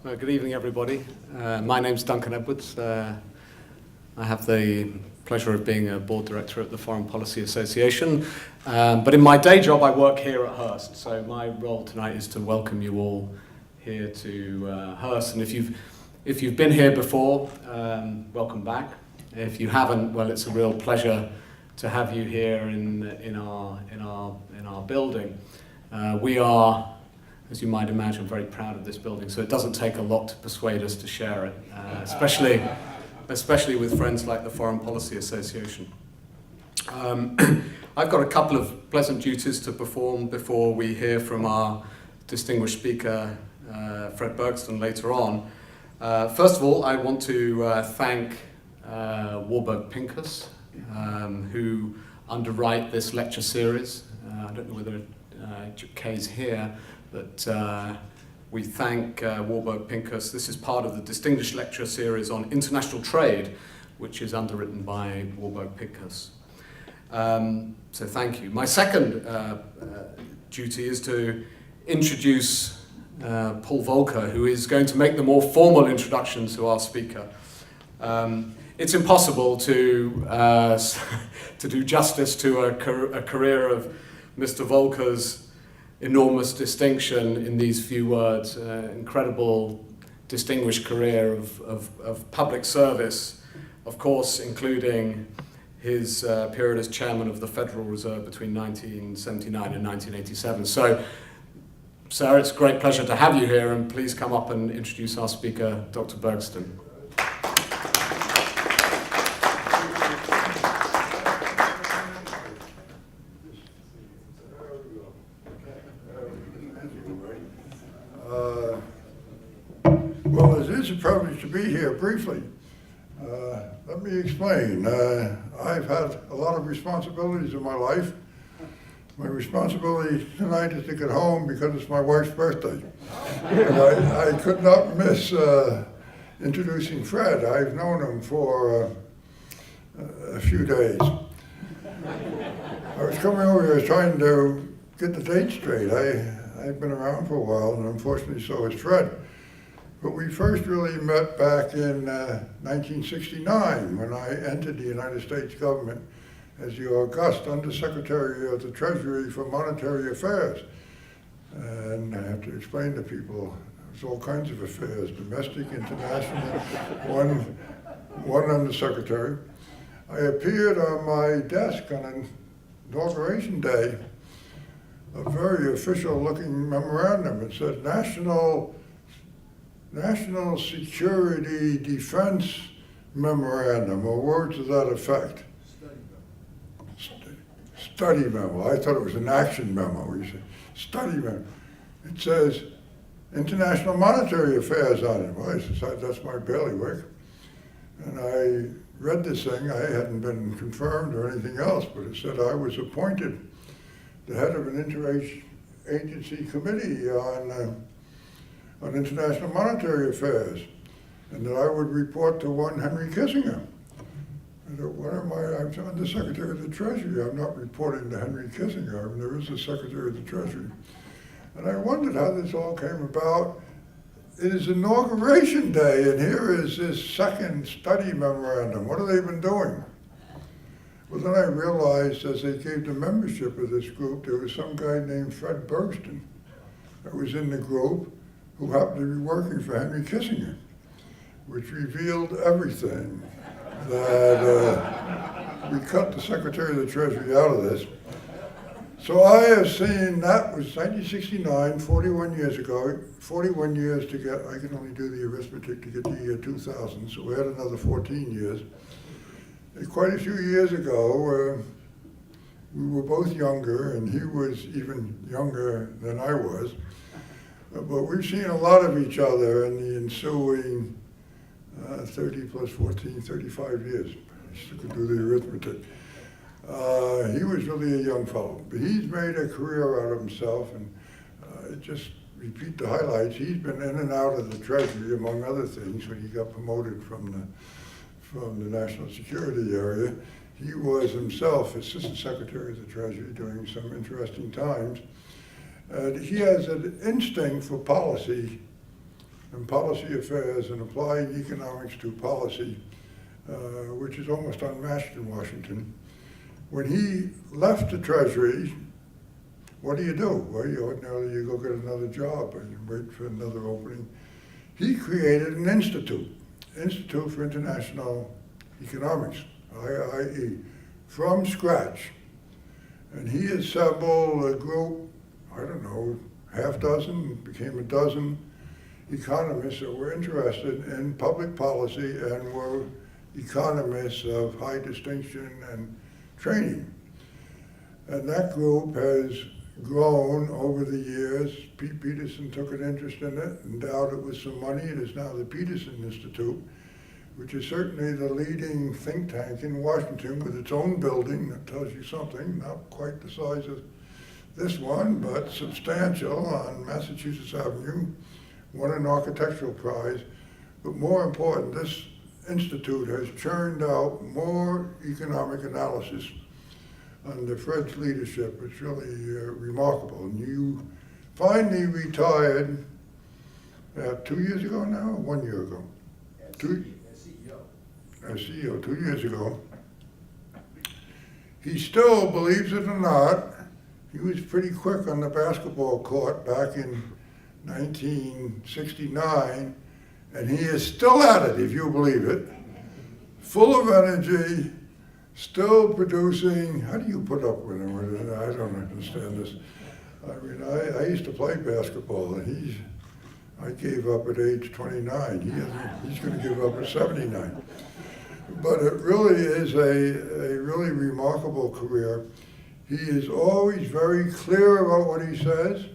Good evening, everybody. My name's Duncan Edwards. I have the pleasure of being a board director at the Foreign Policy Association. But in my day job, I work here at Hearst. So my role tonight is to welcome you all here to Hearst. And if you've been here before, welcome back. If you haven't, well, it's a real pleasure to have you here in our building. We are, as you might imagine, very proud of this building, so it doesn't take a lot to persuade us to share it, especially with friends like the Foreign Policy Association. I've got a couple of pleasant duties to perform before we hear from our distinguished speaker, Fred Bergston, later on. First of all, I want to thank Warburg Pincus, who underwrite this lecture series. I don't know whether Kay's here, but we thank Warburg Pincus. This is part of the Distinguished Lecture Series on International Trade, which is underwritten by Warburg Pincus. So thank you. My second duty is to introduce Paul Volcker, who is going to make the more formal introduction to our speaker. It's impossible to do justice to a career of Mr. Volcker's enormous distinction in these few words. Incredible, distinguished career of public service, of course, including his period as chairman of the Federal Reserve between 1979 and 1987. So, sir, it's a great pleasure to have you here, and please come up and introduce our speaker, Dr. Bergston. Well, it is a privilege to be here briefly. Let me explain. I've had a lot of responsibilities in my life. My responsibility tonight is to get home because it's my wife's birthday. I could not miss introducing Fred. I've known him for a few days. I was coming over here trying to get the date straight. I've been around for a while, and unfortunately so has Fred. But we first really met back in 1969 when I entered the United States government as the august Undersecretary of the Treasury for Monetary Affairs. And I have to explain to people, there's all kinds of affairs, domestic, international, one Undersecretary. I appeared on my desk on Inauguration Day, a very official-looking memorandum. It said National Security Defense Memorandum, or words to that effect. Study memo. I thought it was an action memo. You say study memo. It says International Monetary Affairs on it. Well, I said, that's my bailiwick. And I read this thing. I hadn't been confirmed or anything else, but it said I was appointed the head of an interagency committee on international monetary affairs, and that I would report to one Henry Kissinger. I thought, what am I? I'm the Secretary of the Treasury. I'm not reporting to Henry Kissinger. I mean, there is a Secretary of the Treasury. And I wondered how this all came about. It is Inauguration Day, and here is this second study memorandum. What have they been doing? Well, then I realized as they gave the membership of this group, there was some guy named Fred Bergston that was in the group who happened to be working for Henry Kissinger, which revealed everything. That we cut the Secretary of the Treasury out of this. So I have seen, that was 1969, 41 years ago, 41 years to get, I can only do the arithmetic to get the year 2000, so we had another 14 years. And quite a few years ago, we were both younger, and he was even younger than I was. But we've seen a lot of each other in the ensuing 30 plus 14, 35 years. I still could do the arithmetic. He was really a young fellow, but he's made a career out of himself, and just repeat the highlights. He's been in and out of the Treasury, among other things, when he got promoted from the national security area. He was himself Assistant Secretary of the Treasury during some interesting times. He has an instinct for policy and policy affairs and applying economics to policy, which is almost unmatched in Washington. When he left the Treasury, what do? Well, ordinarily you go get another job and you wait for another opening. He created an institute, Institute for International Economics, IIE, from scratch. And he assembled a group, I don't know, half dozen, became a dozen economists that were interested in public policy and were economists of high distinction and training. And that group has grown over the years. Pete Peterson took an interest in it, endowed it with some money. It is now the Peterson Institute, which is certainly the leading think tank in Washington with its own building. That tells you something, not quite the size of this one, but substantial on Massachusetts Avenue, won an architectural prize. But more important, this institute has churned out more economic analysis under Fred's leadership. It's really remarkable. And you finally retired 2 years ago now, 1 year ago? As CEO 2 years ago. He still, believes it or not, he was pretty quick on the basketball court back in 1969, and he is still at it, if you believe it, full of energy, still producing. How do you put up with him? I don't understand this. I mean, I used to play basketball, and I gave up at age 29. He's going to give up at 79. But it really is a really remarkable career. He is always very clear about what he says.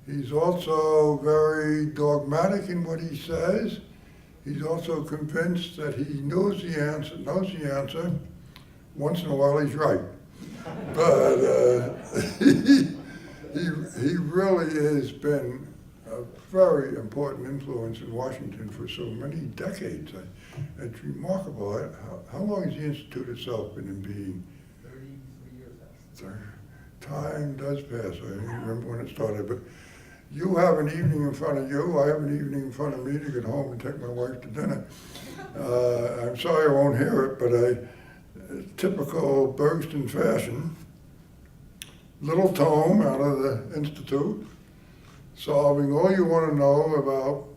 He's also very dogmatic in what he says. He's also convinced that he knows the answer. Once in a while he's right. But he really has been a very important influence in Washington for so many decades. It's remarkable. How long has the Institute itself been in being? 33 years now. Time does pass. I don't remember when it started, but you have an evening in front of you. I have an evening in front of me to get home and take my wife to dinner. I'm sorry I won't hear it, but typical Bergston fashion, little tome out of the Institute, solving all you want to know about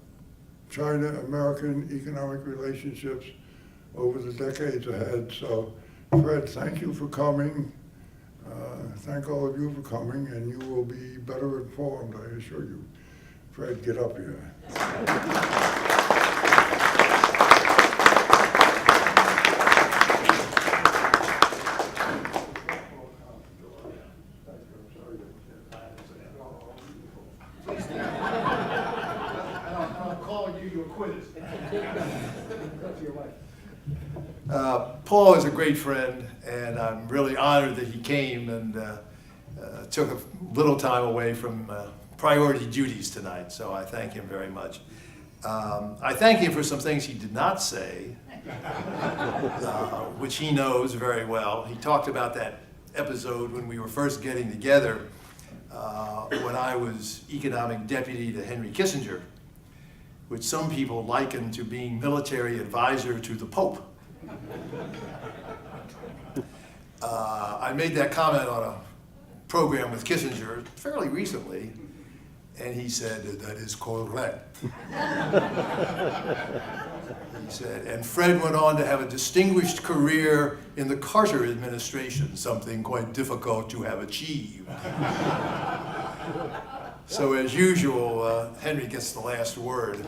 China-American economic relationships over the decades ahead. So, Fred, thank you for coming. Thank all of you for coming, and you will be better informed, I assure you. Fred, get up here. Paul is a great friend, and I'm really honored that he came and took a little time away from priority duties tonight, so I thank him very much. I thank him for some things he did not say, which he knows very well. He talked about that episode when we were first getting together, when I was economic deputy to Henry Kissinger, which some people liken to being military advisor to the Pope. I made that comment on a program with Kissinger fairly recently, and he said, "That is correct." He said, and Fred went on to have a distinguished career in the Carter administration, something quite difficult to have achieved. So as usual, Henry gets the last word.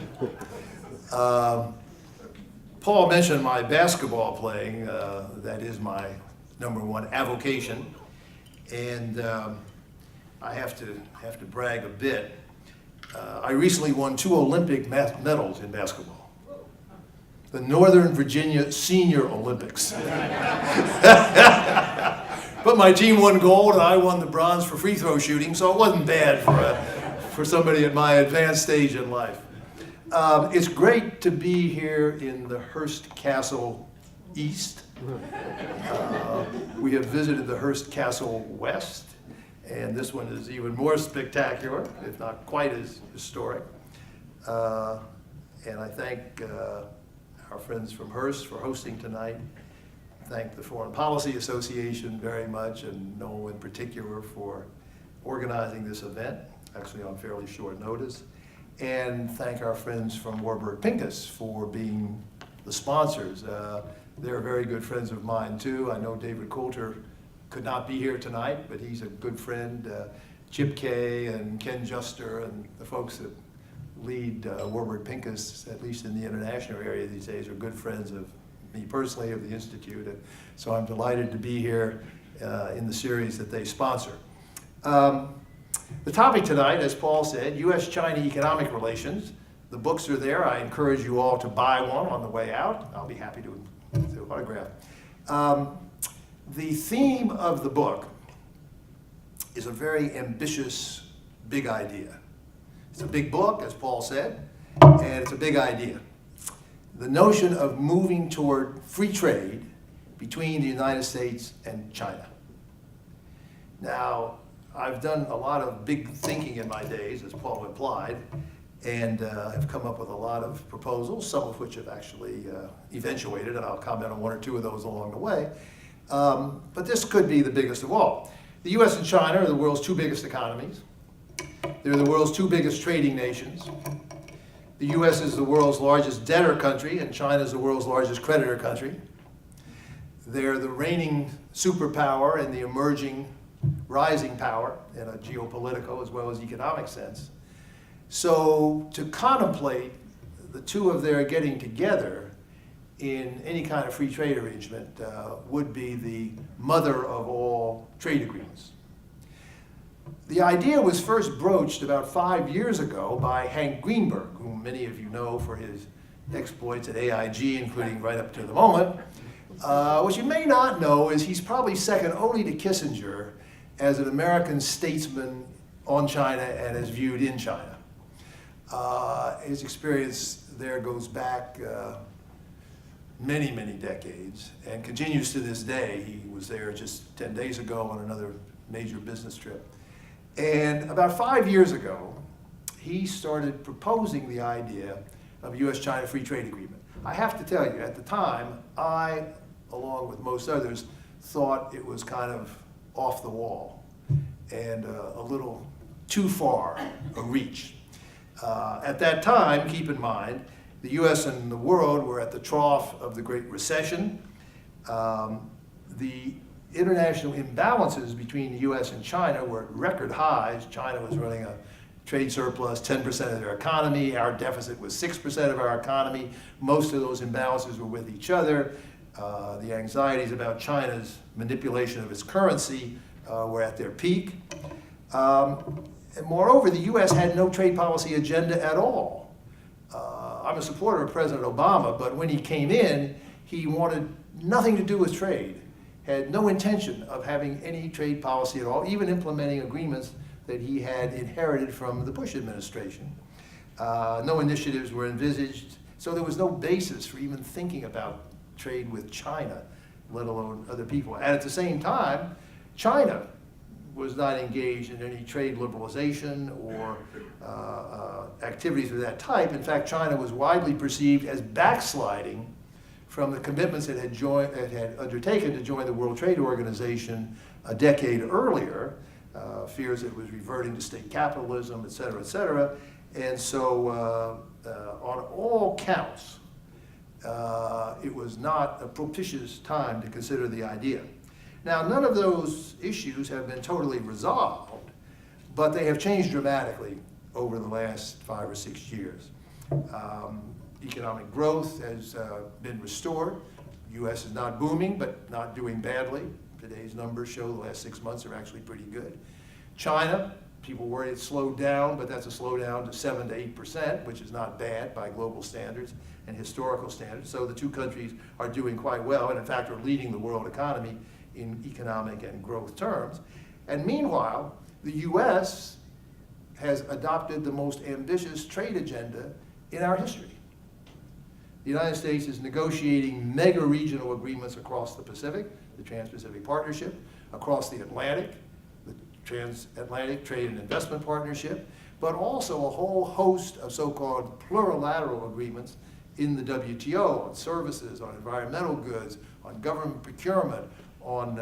Paul mentioned my basketball playing. That is my #1 avocation, and I have to brag a bit. I recently won 2 Olympic medals in basketball. The Northern Virginia Senior Olympics. But my team won gold and I won the bronze for free throw shooting, so it wasn't bad for somebody at my advanced stage in life. It's great to be here in the Hearst Castle East. We have visited the Hearst Castle West, and this one is even more spectacular, if not quite as historic. And I thank our friends from Hearst for hosting tonight. Thank the Foreign Policy Association very much, and Noel in particular for organizing this event, actually on fairly short notice. And thank our friends from Warburg Pincus for being the sponsors. They're very good friends of mine too. I know David Coulter could not be here tonight, but he's a good friend. Chip Kay and Ken Juster and the folks that lead Warburg Pincus, at least in the international area these days, are good friends of me personally, of the Institute. And so I'm delighted to be here in the series that they sponsor. The topic tonight, as Paul said, U.S.-China economic relations. The books are there. I encourage you all to buy one on the way out. I'll be happy to autograph. The theme of the book is a very ambitious, big idea. It's a big book, as Paul said, and it's a big idea. The notion of moving toward free trade between the United States and China. Now, I've done a lot of big thinking in my days, as Paul implied, and have come up with a lot of proposals, some of which have actually eventuated, and I'll comment on one or two of those along the way. But this could be the biggest of all. The US and China are the world's two biggest economies. They're the world's two biggest trading nations. The US is the world's largest debtor country, and China is the world's largest creditor country. They're the reigning superpower and the emerging rising power in a geopolitical as well as economic sense. So to contemplate the two of their getting together in any kind of free trade arrangement would be the mother of all trade agreements. The idea was first broached about 5 years ago by Hank Greenberg, whom many of you know for his exploits at AIG, including right up to the moment. What you may not know is he's probably second only to Kissinger as an American statesman on China and as viewed in China. His experience there goes back many, many decades and continues to this day. He was there just 10 days ago on another major business trip. And about 5 years ago, he started proposing the idea of a US-China free trade agreement. I have to tell you, at the time, I, along with most others, thought it was kind of off the wall and a little too far a reach. At that time, keep in mind, the US and the world were at the trough of the Great Recession. The international imbalances between the US and China were at record highs. China was running a trade surplus, 10% of their economy. Our deficit was 6% of our economy. Most of those imbalances were with each other. The anxieties about China's manipulation of its currency were at their peak. And moreover, the US had no trade policy agenda at all. I'm a supporter of President Obama, but when he came in, he wanted nothing to do with trade, had no intention of having any trade policy at all, even implementing agreements that he had inherited from the Bush administration. No initiatives were envisaged, so there was no basis for even thinking about trade with China, let alone other people. And at the same time, China was not engaged in any trade liberalization or activities of that type. In fact, China was widely perceived as backsliding from the commitments it had undertaken to join the World Trade Organization a decade earlier, fears it was reverting to state capitalism, et cetera, et cetera. And so on all counts, it was not a propitious time to consider the idea. Now, none of those issues have been totally resolved, but they have changed dramatically over the last 5 or 6 years. Economic growth has been restored. The U.S. is not booming, but not doing badly. Today's numbers show the last 6 months are actually pretty good. China, people worry it's slowed down, but that's a slowdown to 7 to 8%, which is not bad by global standards and historical standards. So the two countries are doing quite well, and in fact are leading the world economy in economic and growth terms. And meanwhile, the U.S. has adopted the most ambitious trade agenda in our history. The United States is negotiating mega regional agreements across the Pacific, the Trans-Pacific Partnership, across the Atlantic, the Transatlantic Trade and Investment Partnership, but also a whole host of so-called plurilateral agreements in the WTO on services, on environmental goods, on government procurement, on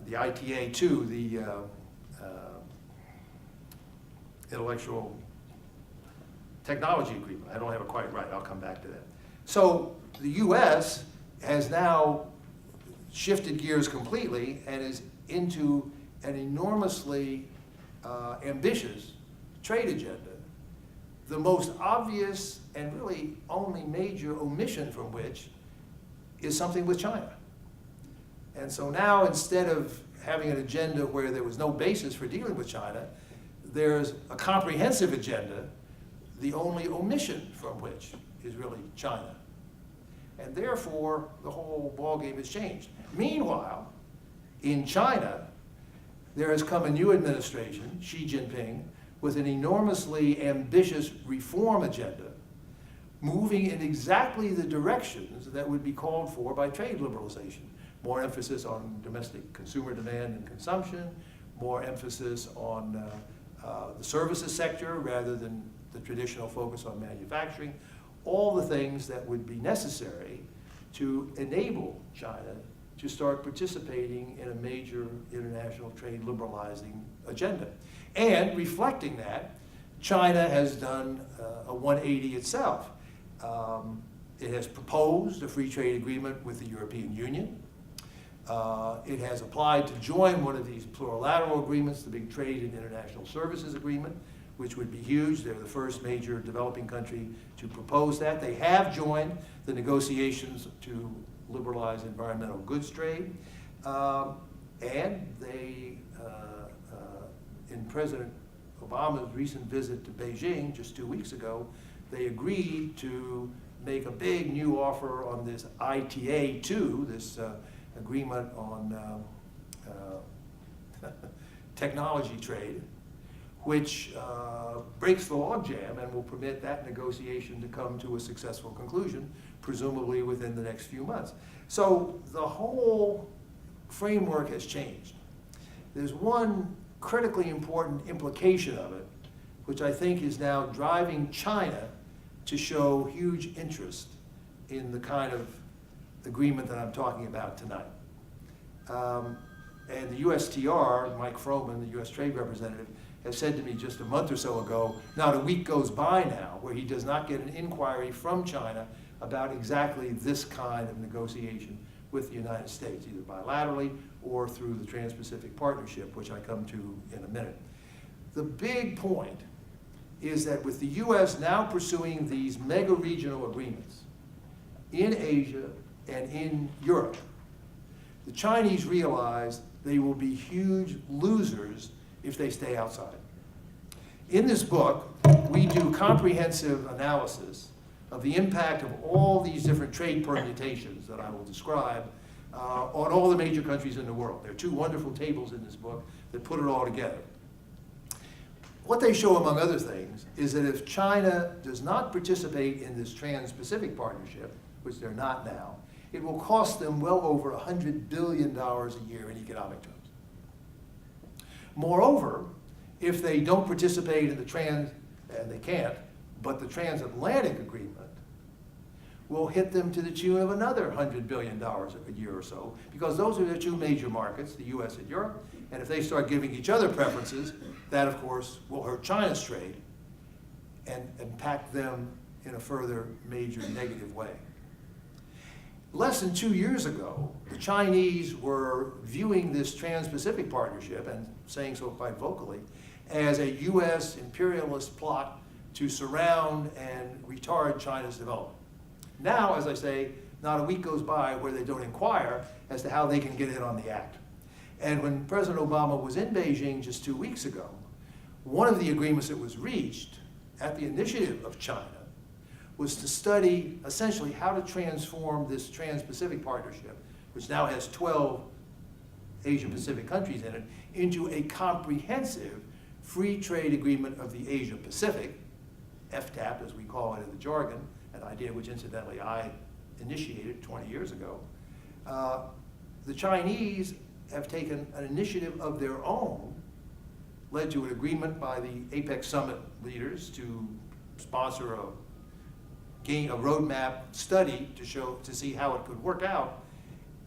the ITA too, the intellectual technology agreement. I don't have it quite right, I'll come back to that. So the US has now shifted gears completely and is into an enormously ambitious trade agenda, the most obvious and really only major omission from which is something with China. And so now, instead of having an agenda where there was no basis for dealing with China, there's a comprehensive agenda, the only omission from which is really China. And therefore, the whole ballgame has changed. Meanwhile, in China, there has come a new administration, Xi Jinping, with an enormously ambitious reform agenda, moving in exactly the directions that would be called for by trade liberalization. More emphasis on domestic consumer demand and consumption, more emphasis on the services sector rather than the traditional focus on manufacturing, all the things that would be necessary to enable China to start participating in a major international trade liberalizing agenda. And reflecting that, China has done a 180 itself. It has proposed a free trade agreement with the European Union. It has applied to join one of these plurilateral agreements, the Big Trade and International Services Agreement, which would be huge. They're the first major developing country to propose that. They have joined the negotiations to liberalize environmental goods trade. And they, in President Obama's recent visit to Beijing just 2 weeks ago, they agreed to make a big new offer on this ITA-2, this agreement on technology trade, which breaks the logjam and will permit that negotiation to come to a successful conclusion, presumably within the next few months. So the whole framework has changed. There's one critically important implication of it, which I think is now driving China to show huge interest in the kind of agreement that I'm talking about tonight. And the USTR, Mike Froman, the US Trade Representative, has said to me just a month or so ago, not a week goes by now where he does not get an inquiry from China about exactly this kind of negotiation with the United States, either bilaterally or through the Trans-Pacific Partnership, which I come to in a minute. The big point is that with the US now pursuing these mega-regional agreements in Asia and in Europe, the Chinese realize they will be huge losers if they stay outside. In this book, we do comprehensive analysis of the impact of all these different trade permutations that I will describe on all the major countries in the world. There are two wonderful tables in this book that put it all together. What they show, among other things, is that if China does not participate in this Trans-Pacific Partnership, which they're not now, it will cost them well over $100 billion a year in economic terms. Moreover, if they don't participate in the and they can't, but the transatlantic agreement will hit them to the tune of another $100 billion a year or so, because those are their two major markets, the US and Europe, and if they start giving each other preferences, that of course will hurt China's trade and impact them in a further major negative way. Less than 2 years ago, the Chinese were viewing this Trans-Pacific Partnership, and saying so quite vocally, as a US imperialist plot to surround and retard China's development. Now, as I say, not a week goes by where they don't inquire as to how they can get in on the act. And when President Obama was in Beijing just 2 weeks ago, one of the agreements that was reached at the initiative of China was to study essentially how to transform this Trans-Pacific Partnership, which now has 12 Asia-Pacific countries in it, into a comprehensive free trade agreement of the Asia-Pacific, FTAP as we call it in the jargon, an idea which incidentally I initiated 20 years ago, the Chinese have taken an initiative of their own, led to an agreement by the APEC summit leaders to sponsor a roadmap study to see how it could work out,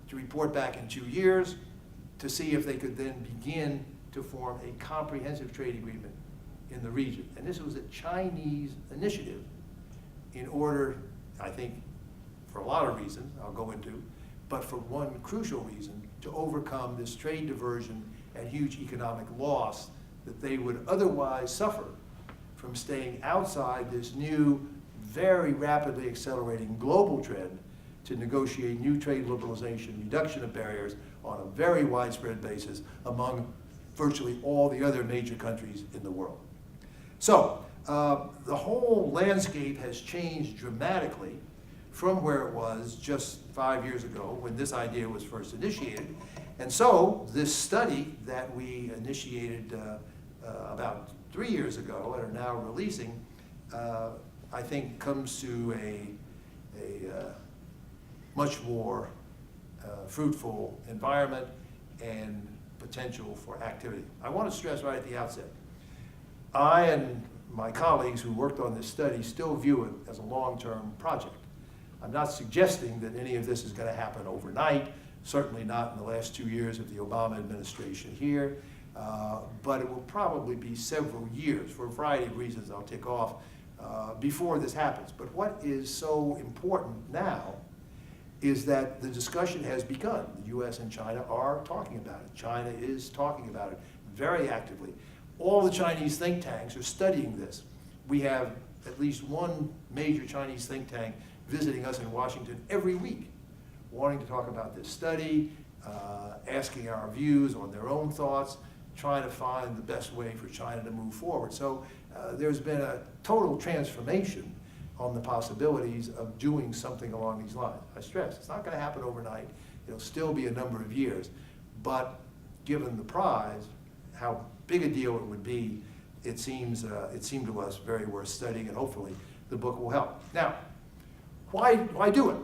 to report back in 2 years, to see if they could then begin to form a comprehensive trade agreement in the region. And this was a Chinese initiative in order, I think, for a lot of reasons I'll go into, but for one crucial reason, to overcome this trade diversion and huge economic loss that they would otherwise suffer from staying outside this new, very rapidly accelerating global trend to negotiate new trade liberalization, reduction of barriers on a very widespread basis among virtually all the other major countries in the world. So, the whole landscape has changed dramatically from where it was just 5 years ago when this idea was first initiated. And so, this study that we initiated about 3 years ago and are now releasing, I think comes to a much more fruitful environment and potential for activity. I want to stress right at the outset, I and my colleagues who worked on this study still view it as a long-term project. I'm not suggesting that any of this is going to happen overnight, certainly not in the last 2 years of the Obama administration here, but it will probably be several years, for a variety of reasons I'll tick off, before this happens. But what is so important now is that the discussion has begun. The US and China are talking about it. China is talking about it very actively. All the Chinese think tanks are studying this. We have at least one major Chinese think tank visiting us in Washington every week, wanting to talk about this study, asking our views on their own thoughts, trying to find the best way for China to move forward. So there's been a total transformation on the possibilities of doing something along these lines. I stress, it's not going to happen overnight. It'll still be a number of years. But given the prize, how big a deal it would be, it seemed to us very worth studying, and hopefully the book will help. Now, why do it?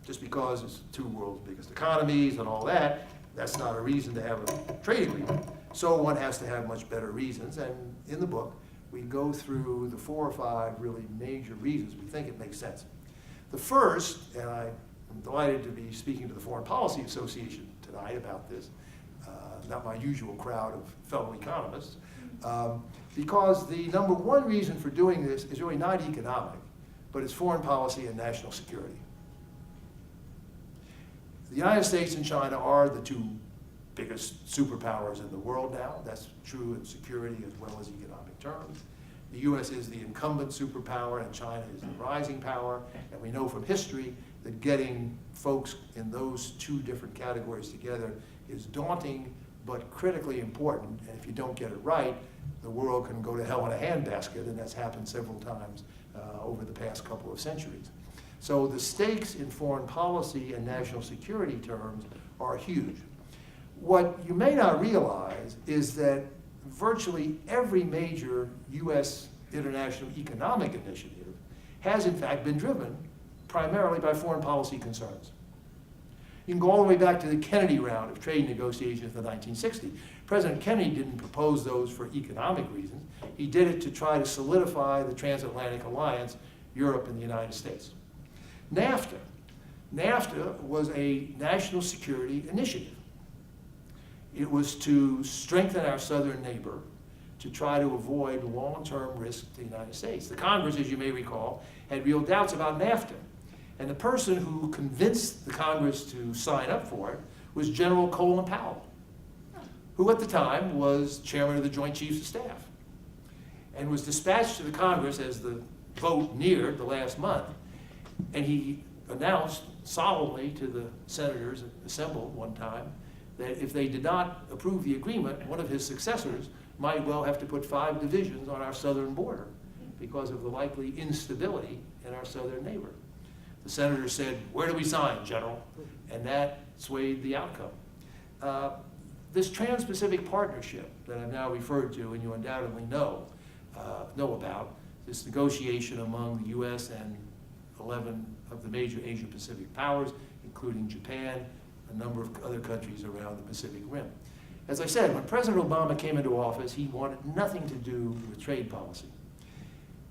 Just because it's two world's biggest economies and all that, that's not a reason to have a trade agreement. So one has to have much better reasons, and in the book, we go through the 4 or 5 really major reasons we think it makes sense. The first, and I'm delighted to be speaking to the Foreign Policy Association tonight about this, not my usual crowd of fellow economists, because the number one reason for doing this is really not economic, but it's foreign policy and national security. The United States and China are the 2 biggest superpowers in the world now. That's true in security as well as economic terms. The US is the incumbent superpower and China is the rising power. And we know from history that getting folks in those 2 different categories together is daunting but critically important. And if you don't get it right, the world can go to hell in a handbasket, and that's happened several times over the past couple of centuries. So the stakes in foreign policy and national security terms are huge. What you may not realize is that virtually every major US international economic initiative has in fact been driven primarily by foreign policy concerns. You can go all the way back to the Kennedy round of trade negotiations in the 1960s. President Kennedy didn't propose those for economic reasons. He did it to try to solidify the transatlantic alliance, Europe and the United States. NAFTA was a national security initiative. It was to strengthen our southern neighbor, to try to avoid long-term risk to the United States. The Congress, as you may recall, had real doubts about NAFTA. And the person who convinced the Congress to sign up for it was General Colin Powell, who at the time was chairman of the Joint Chiefs of Staff, and was dispatched to the Congress as the vote neared the last month. And he announced solemnly to the senators assembled one time that if they did not approve the agreement, one of his successors might well have to put 5 divisions on our southern border because of the likely instability in our southern neighbor. The senators said, "Where do we sign, General?" And that swayed the outcome. This Trans-Pacific Partnership that I've now referred to, and you undoubtedly know about, this negotiation among the US and 11 of the major Asia-Pacific powers, including Japan, a number of other countries around the Pacific Rim. As I said, when President Obama came into office, he wanted nothing to do with trade policy.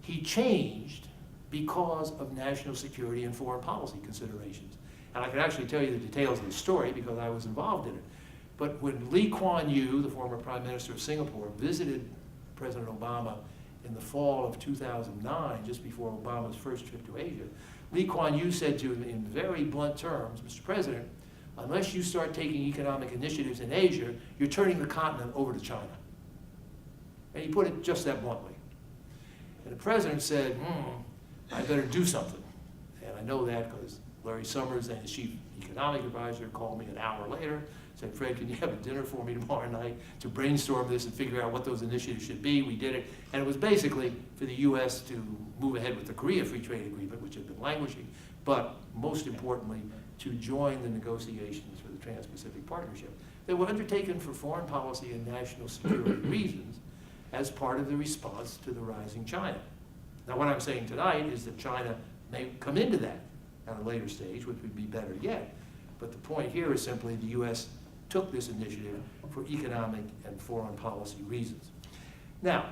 He changed because of national security and foreign policy considerations. And I can actually tell you the details of the story because I was involved in it. But when Lee Kuan Yew, the former Prime Minister of Singapore, visited President Obama in the fall of 2009, just before Obama's first trip to Asia, Lee Kuan Yew said to him in very blunt terms, Mr. President, unless you start taking economic initiatives in Asia, you're turning the continent over to China. And he put it just that bluntly. And the president said, I better do something. And I know that because Larry Summers and his chief economic advisor called me an hour later, said, Fred, can you have a dinner for me tomorrow night to brainstorm this and figure out what those initiatives should be? We did it. And it was basically for the U.S. to move ahead with the Korea Free Trade Agreement, which had been languishing, but most importantly, to join the negotiations for the Trans-Pacific Partnership. They were undertaken for foreign policy and national security reasons as part of the response to the rising China. Now, what I'm saying tonight is that China may come into that at a later stage, which would be better yet. But the point here is simply the U.S. took this initiative for economic and foreign policy reasons. Now,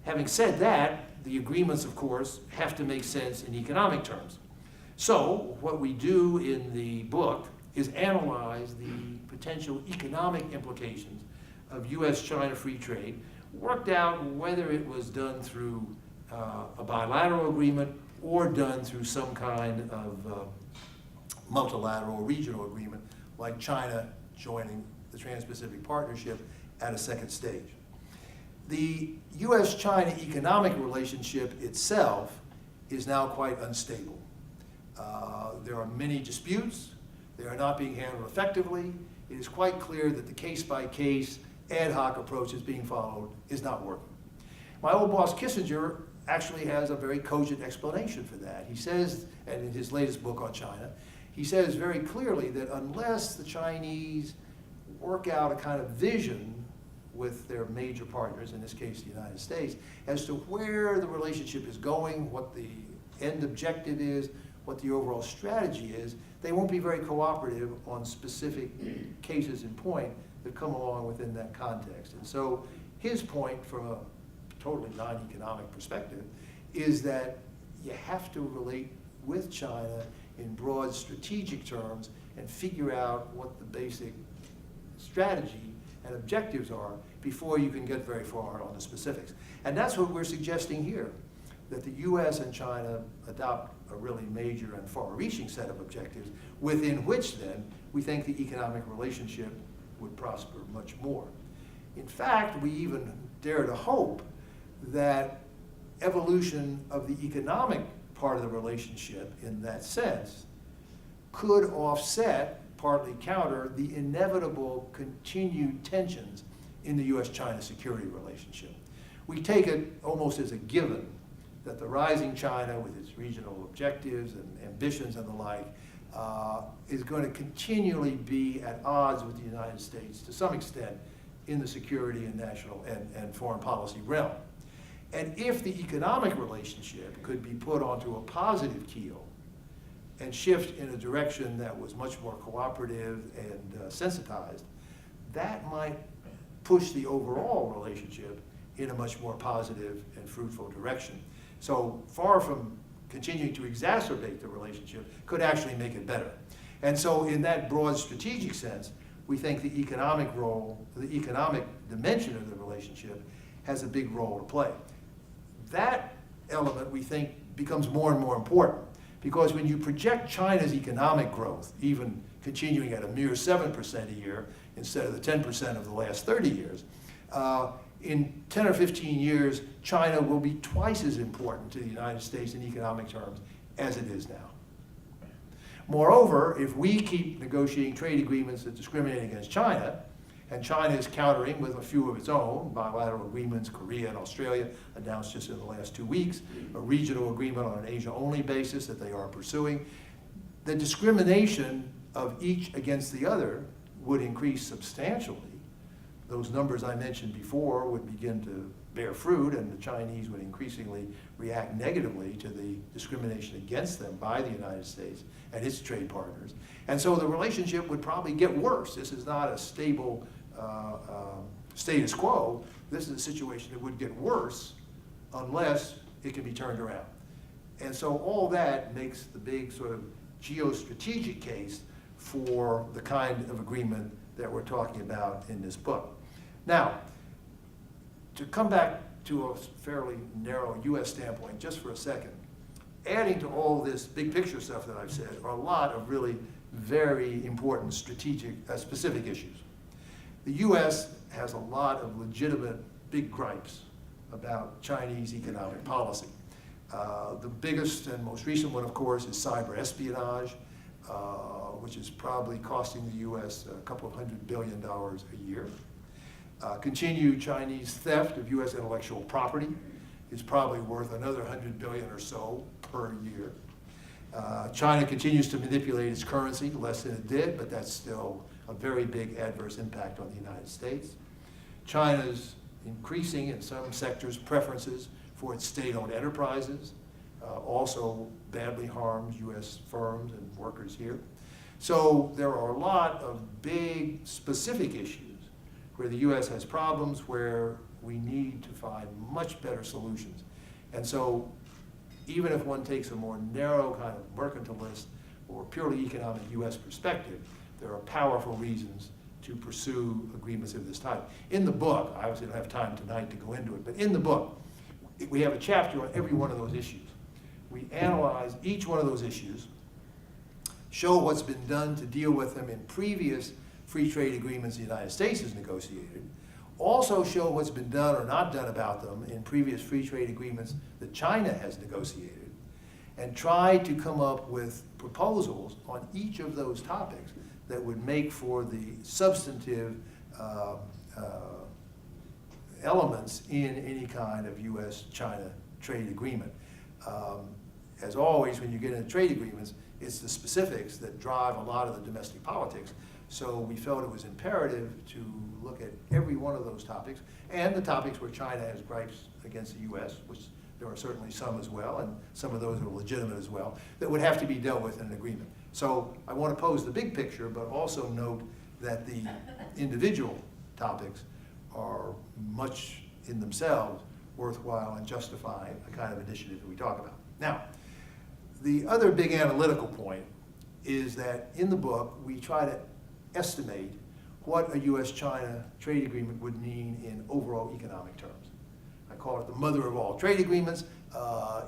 having said that, the agreements, of course, have to make sense in economic terms. So, what we do in the book is analyze the potential economic implications of U.S.-China free trade, worked out whether it was done through a bilateral agreement or done through some kind of multilateral or regional agreement, like China joining the Trans-Pacific Partnership at a second stage. The U.S.-China economic relationship itself is now quite unstable. There are many disputes. They are not being handled effectively. It is quite clear that the case-by-case ad hoc approach that's being followed is not working. My old boss Kissinger actually has a very cogent explanation for that. He says, and in his latest book on China, he says very clearly that unless the Chinese work out a kind of vision with their major partners, in this case the United States, as to where the relationship is going, what the end objective is, what the overall strategy is, they won't be very cooperative on specific cases in point that come along within that context. And so his point from a totally non-economic perspective is that you have to relate with China in broad strategic terms and figure out what the basic strategy and objectives are before you can get very far on the specifics. And that's what we're suggesting here, that the U.S. and China adopt a really major and far-reaching set of objectives within which then we think the economic relationship would prosper much more. In fact, we even dare to hope that evolution of the economic part of the relationship in that sense could offset, partly counter, the inevitable continued tensions in the U.S.-China security relationship. We take it almost as a given that the rising China, with its regional objectives and ambitions and the like, is going to continually be at odds with the United States to some extent in the security and national and foreign policy realm. And if the economic relationship could be put onto a positive keel and shift in a direction that was much more cooperative and sensitized, that might push the overall relationship in a much more positive and fruitful direction. So far from continuing to exacerbate the relationship, could actually make it better. And so in that broad strategic sense, we think the economic role, the economic dimension of the relationship has a big role to play. That element, we think, becomes more and more important because when you project China's economic growth, even continuing at a mere 7% a year instead of the 10% of the last 30 years, in 10 or 15 years, China will be twice as important to the United States in economic terms as it is now. Moreover, if we keep negotiating trade agreements that discriminate against China, and China is countering with a few of its own bilateral agreements, Korea and Australia announced just in the last 2 weeks, a regional agreement on an Asia-only basis that they are pursuing, the discrimination of each against the other would increase substantially those numbers I mentioned before would begin to bear fruit, and the Chinese would increasingly react negatively to the discrimination against them by the United States and its trade partners. And so the relationship would probably get worse. This is not a stable status quo. This is a situation that would get worse unless it can be turned around. And so all that makes the big sort of geostrategic case for the kind of agreement that we're talking about in this book. Now, to come back to a fairly narrow U.S. standpoint just for a second, adding to all this big picture stuff that I've said are a lot of really very important strategic, specific issues. The U.S. has a lot of legitimate big gripes about Chinese economic policy. The biggest and most recent one, of course, is cyber espionage, which is probably costing the U.S. a couple of $100 billion a year. Continued Chinese theft of U.S. intellectual property is probably worth another $100 billion or so per year. China continues to manipulate its currency less than it did, but that's still a very big adverse impact on the United States. China's increasing, in some sectors, preferences for its state-owned enterprises also badly harms U.S. firms and workers here. So there are a lot of big specific issues where the U.S. has problems where we need to find much better solutions. And so even if one takes a more narrow kind of mercantilist or purely economic U.S. perspective, there are powerful reasons to pursue agreements of this type. In the book, I obviously don't have time tonight to go into it, but in the book, we have a chapter on every one of those issues. We analyze each one of those issues, show what's been done to deal with them in previous free trade agreements the United States has negotiated, also show what's been done or not done about them in previous free trade agreements that China has negotiated, and try to come up with proposals on each of those topics that would make for the substantive elements in any kind of U.S.-China trade agreement. As always, when you get into trade agreements, it's the specifics that drive a lot of the domestic politics. So we felt it was imperative to look at every one of those topics, and the topics where China has gripes against the U.S., which there are certainly some as well, and some of those are legitimate as well, that would have to be dealt with in an agreement. So I want to pose the big picture, but also note that the individual topics are much in themselves worthwhile and justify the kind of initiative that we talk about. Now, the other big analytical point is that in the book, we try to estimate what a U.S.-China trade agreement would mean in overall economic terms. I call it the mother of all trade agreements.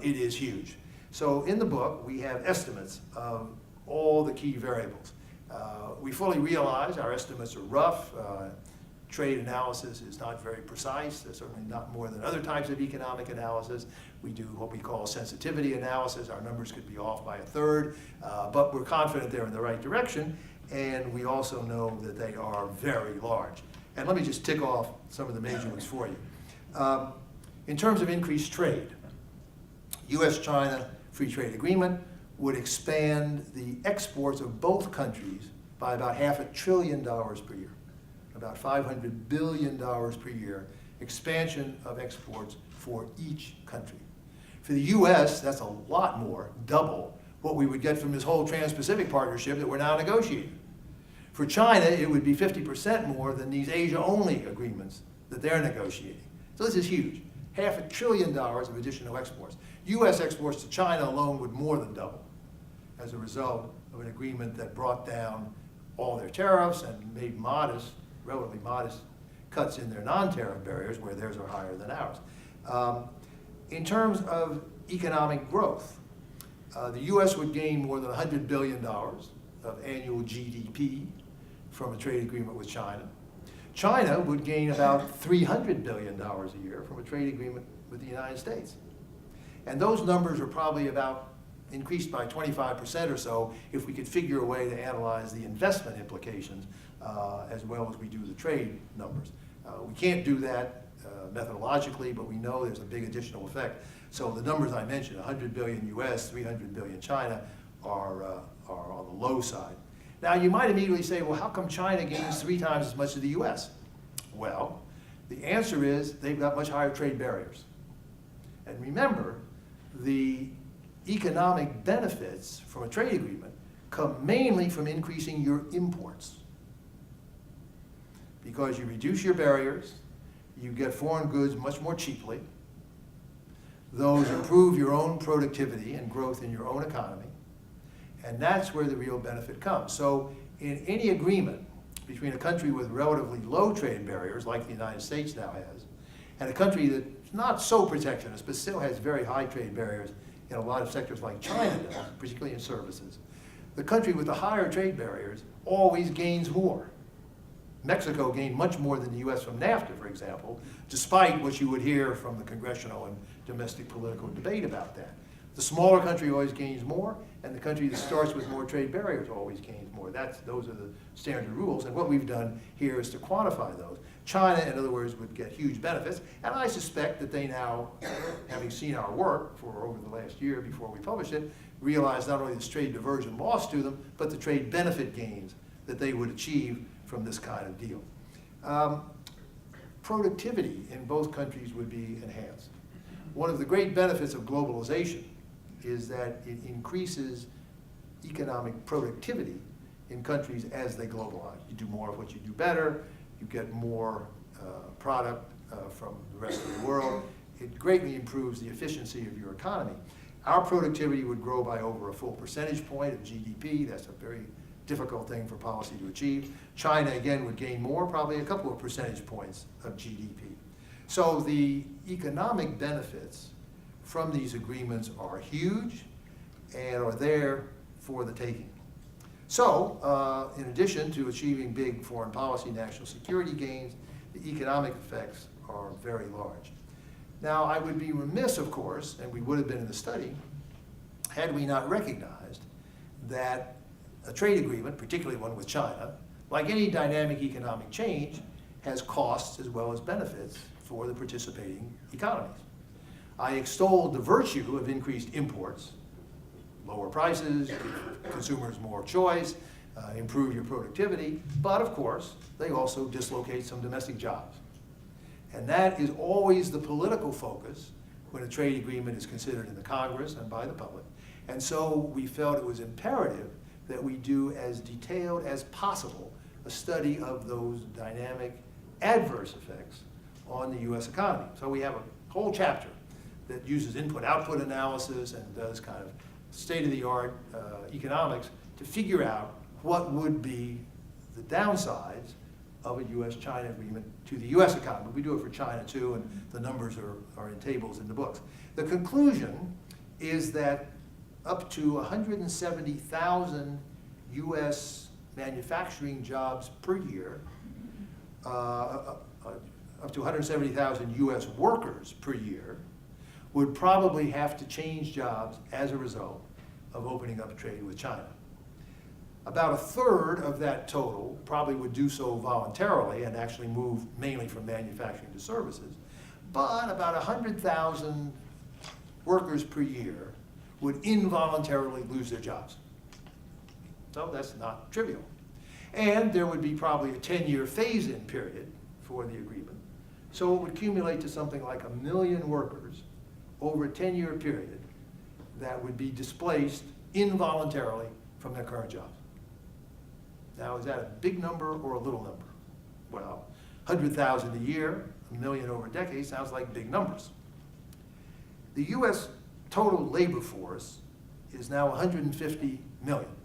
It is huge. So in the book, we have estimates of all the key variables. We fully realize our estimates are rough. Trade analysis is not very precise. There's certainly not more than other types of economic analysis. We do what we call sensitivity analysis. Our numbers could be off by a third, but we're confident they're in the right direction, and we also know that they are very large. And let me just tick off some of the major ones for you. In terms of increased trade, U.S.-China free trade agreement would expand the exports of both countries by about $500 billion per year. About $500 billion per year, expansion of exports for each country. For the U.S., that's a lot more, double, what we would get from this whole Trans-Pacific Partnership that we're now negotiating. For China, it would be 50% more than these Asia-only agreements that they're negotiating. So this is huge. $500 billion of additional exports. U.S. exports to China alone would more than double as a result of an agreement that brought down all their tariffs and made modest, relatively modest cuts in their non-tariff barriers where theirs are higher than ours. In terms of economic growth, the U.S. would gain more than $100 billion of annual GDP from a trade agreement with China. China would gain about $300 billion a year from a trade agreement with the United States. And those numbers are probably about increased by 25% or so if we could figure a way to analyze the investment implications as well as we do the trade numbers. We can't do that methodologically, but we know there's a big additional effect. So the numbers I mentioned, 100 billion US, 300 billion China, are on the low side. Now you might immediately say, well, how come China gains 3 times as much as the US? Well, the answer is they've got much higher trade barriers. And remember, the economic benefits from a trade agreement come mainly from increasing your imports. Because you reduce your barriers, you get foreign goods much more cheaply. Those improve your own productivity and growth in your own economy. And that's where the real benefit comes. So in any agreement between a country with relatively low trade barriers, like the United States now has, and a country that's not so protectionist, but still has very high trade barriers in a lot of sectors like China does, particularly in services, the country with the higher trade barriers always gains more. Mexico gained much more than the US from NAFTA, for example, despite what you would hear from the congressional and domestic political debate about that. The smaller country always gains more, and the country that starts with more trade barriers always gains more. Those are the standard rules, and what we've done here is to quantify those. China, in other words, would get huge benefits, and I suspect that they now, having seen our work for over the last year before we published it, realize not only this trade diversion loss to them, but the trade benefit gains that they would achieve from this kind of deal. Productivity in both countries would be enhanced. One of the great benefits of globalization is that it increases economic productivity in countries as they globalize. You do more of what you do better, you get more product from the rest of the world. It greatly improves the efficiency of your economy. Our productivity would grow by over a full percentage point of GDP. That's a very difficult thing for policy to achieve. China, again, would gain more, probably a couple of percentage points of GDP. So the economic benefits from these agreements are huge and are there for the taking. So, in addition to achieving big foreign policy, national security gains, the economic effects are very large. Now, I would be remiss, of course, and we would have been in the study, had we not recognized that a trade agreement, particularly one with China, like any dynamic economic change, has costs as well as benefits for the participating economies. I extolled the virtue of increased imports, lower prices, give consumers more choice, improve your productivity, but of course, they also dislocate some domestic jobs. And that is always the political focus when a trade agreement is considered in the Congress and by the public. And so we felt it was imperative that we do as detailed as possible a study of those dynamic adverse effects on the US economy. So we have a whole chapter that uses input-output analysis and does kind of state-of-the-art economics to figure out what would be the downsides of a US-China agreement to the US economy. We do it for China too, and the numbers are in tables in the books. The conclusion is that up to 170,000 US manufacturing jobs per year, up to 170,000 US workers per year would probably have to change jobs as a result of opening up trade with China. About a third of that total probably would do so voluntarily and actually move mainly from manufacturing to services, but about 100,000 workers per year would involuntarily lose their jobs. So that's not trivial. And there would be probably a 10-year phase-in period for the agreement. So it would accumulate to something like 1 million workers over a 10-year period that would be displaced involuntarily from their current jobs. Now, is that a big number or a little number? Well, 100,000 a year, 1 million over a decade sounds like big numbers. The US total labor force is now 150 million.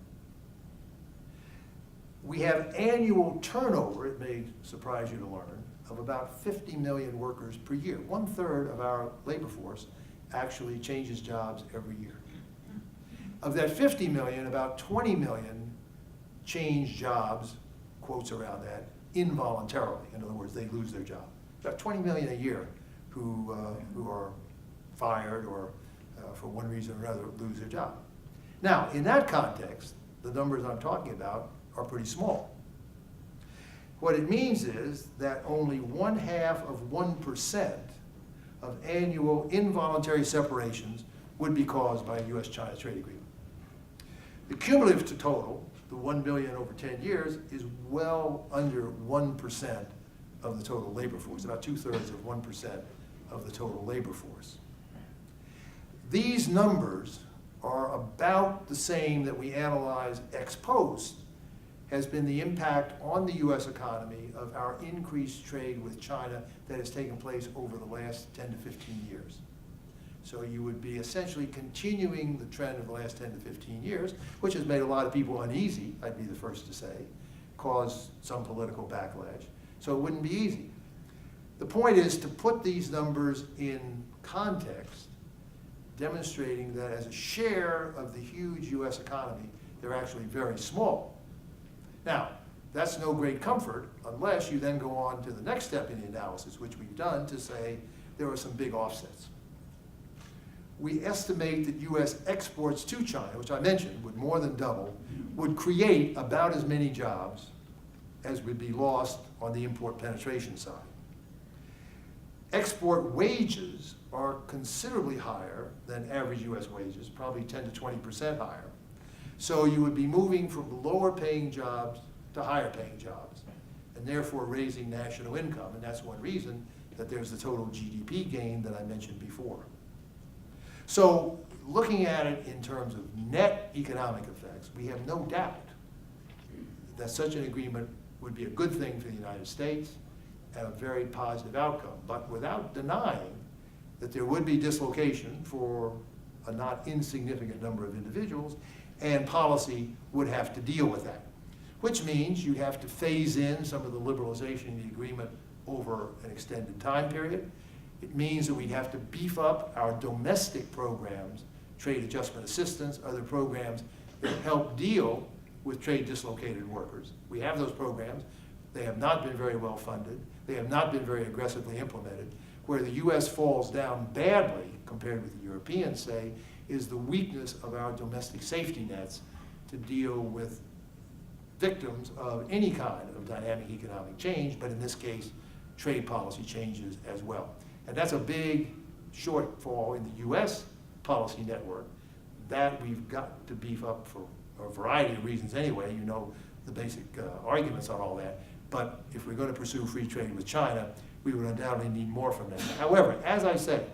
We have annual turnover, it may surprise you to learn, of about 50 million workers per year. 1/3 of our labor force actually changes jobs every year. Of that 50 million, about 20 million change jobs, quotes around that, involuntarily. In other words, they lose their job. About 20 million a year who are fired or for one reason or another lose their job. Now, in that context, the numbers I'm talking about are pretty small. What it means is that only 0.5% of annual involuntary separations would be caused by a US-China trade agreement. The cumulative total, the 1 billion over 10 years, is well under 1% of the total labor force, about 2/3 of 1% of the total labor force. These numbers are about the same that we analyze ex post has been the impact on the U.S. economy of our increased trade with China that has taken place over the last 10 to 15 years. So you would be essentially continuing the trend of the last 10 to 15 years, which has made a lot of people uneasy, I'd be the first to say, caused some political backlash. So it wouldn't be easy. The point is to put these numbers in context, demonstrating that as a share of the huge U.S. economy, they're actually very small. Now, that's no great comfort unless you then go on to the next step in the analysis, which we've done, to say there are some big offsets. We estimate that U.S. exports to China, which I mentioned would more than double, would create about as many jobs as would be lost on the import penetration side. Export wages are considerably higher than average U.S. wages, probably 10 to 20% higher. So you would be moving from lower paying jobs to higher paying jobs, and therefore raising national income. And that's one reason that there's the total GDP gain that I mentioned before. So looking at it in terms of net economic effects, we have no doubt that such an agreement would be a good thing for the United States and a very positive outcome, but without denying that there would be dislocation for a not insignificant number of individuals, and policy would have to deal with that, which means you have to phase in some of the liberalization in the agreement over an extended time period. It means that we'd have to beef up our domestic programs, trade adjustment assistance, other programs that help deal with trade dislocated workers. We have those programs. They have not been very well funded. They have not been very aggressively implemented. Where the U.S. falls down badly, compared with the Europeans, say, is the weakness of our domestic safety nets to deal with victims of any kind of dynamic economic change, but in this case, trade policy changes as well. And that's a big shortfall in the U.S. policy network that we've got to beef up for a variety of reasons anyway. You know the basic arguments on all that. But if we're going to pursue free trade with China, we would undoubtedly need more from them. However, as I said,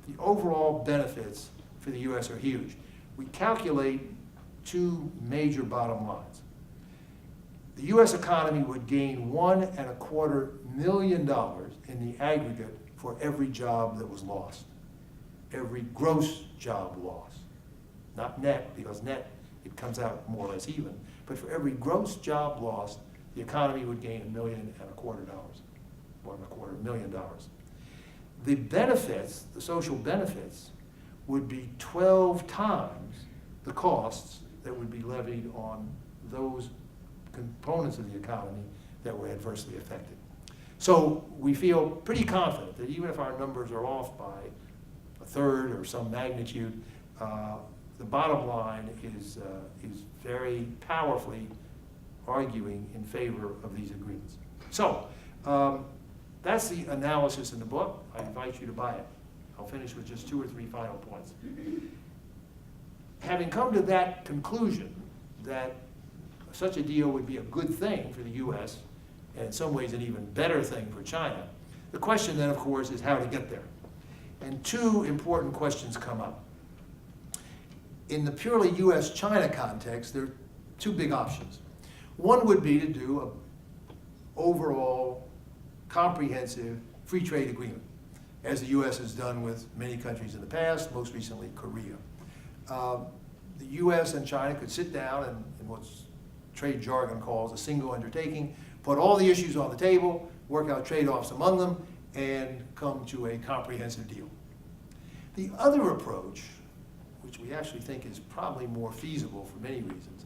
the overall benefits for the U.S. are huge. We calculate two major bottom lines. The U.S. economy would gain $1.25 million in the aggregate for every job that was lost, every gross job loss. Not net, because net, it comes out more or less even, but for every gross job lost, the economy would gain $1.25 million. The benefits, the social benefits, would be 12 times the costs that would be levied on those components of the economy that were adversely affected. So we feel pretty confident that even if our numbers are off by a third or some magnitude, the bottom line is very powerfully arguing in favor of these agreements. So that's the analysis in the book. I invite you to buy it. I'll finish with just 2 or 3 final points. Having come to that conclusion that such a deal would be a good thing for the U.S., and in some ways an even better thing for China, the question then, of course, is how to get there. And 2 important questions come up. In the purely U.S.-China context, there are 2 big options. One would be to do an overall comprehensive free trade agreement, as the U.S. has done with many countries in the past, most recently Korea. The U.S. and China could sit down and in what's trade jargon calls a single undertaking, put all the issues on the table, work out trade-offs among them, and come to a comprehensive deal. The other approach, which we actually think is probably more feasible for many reasons,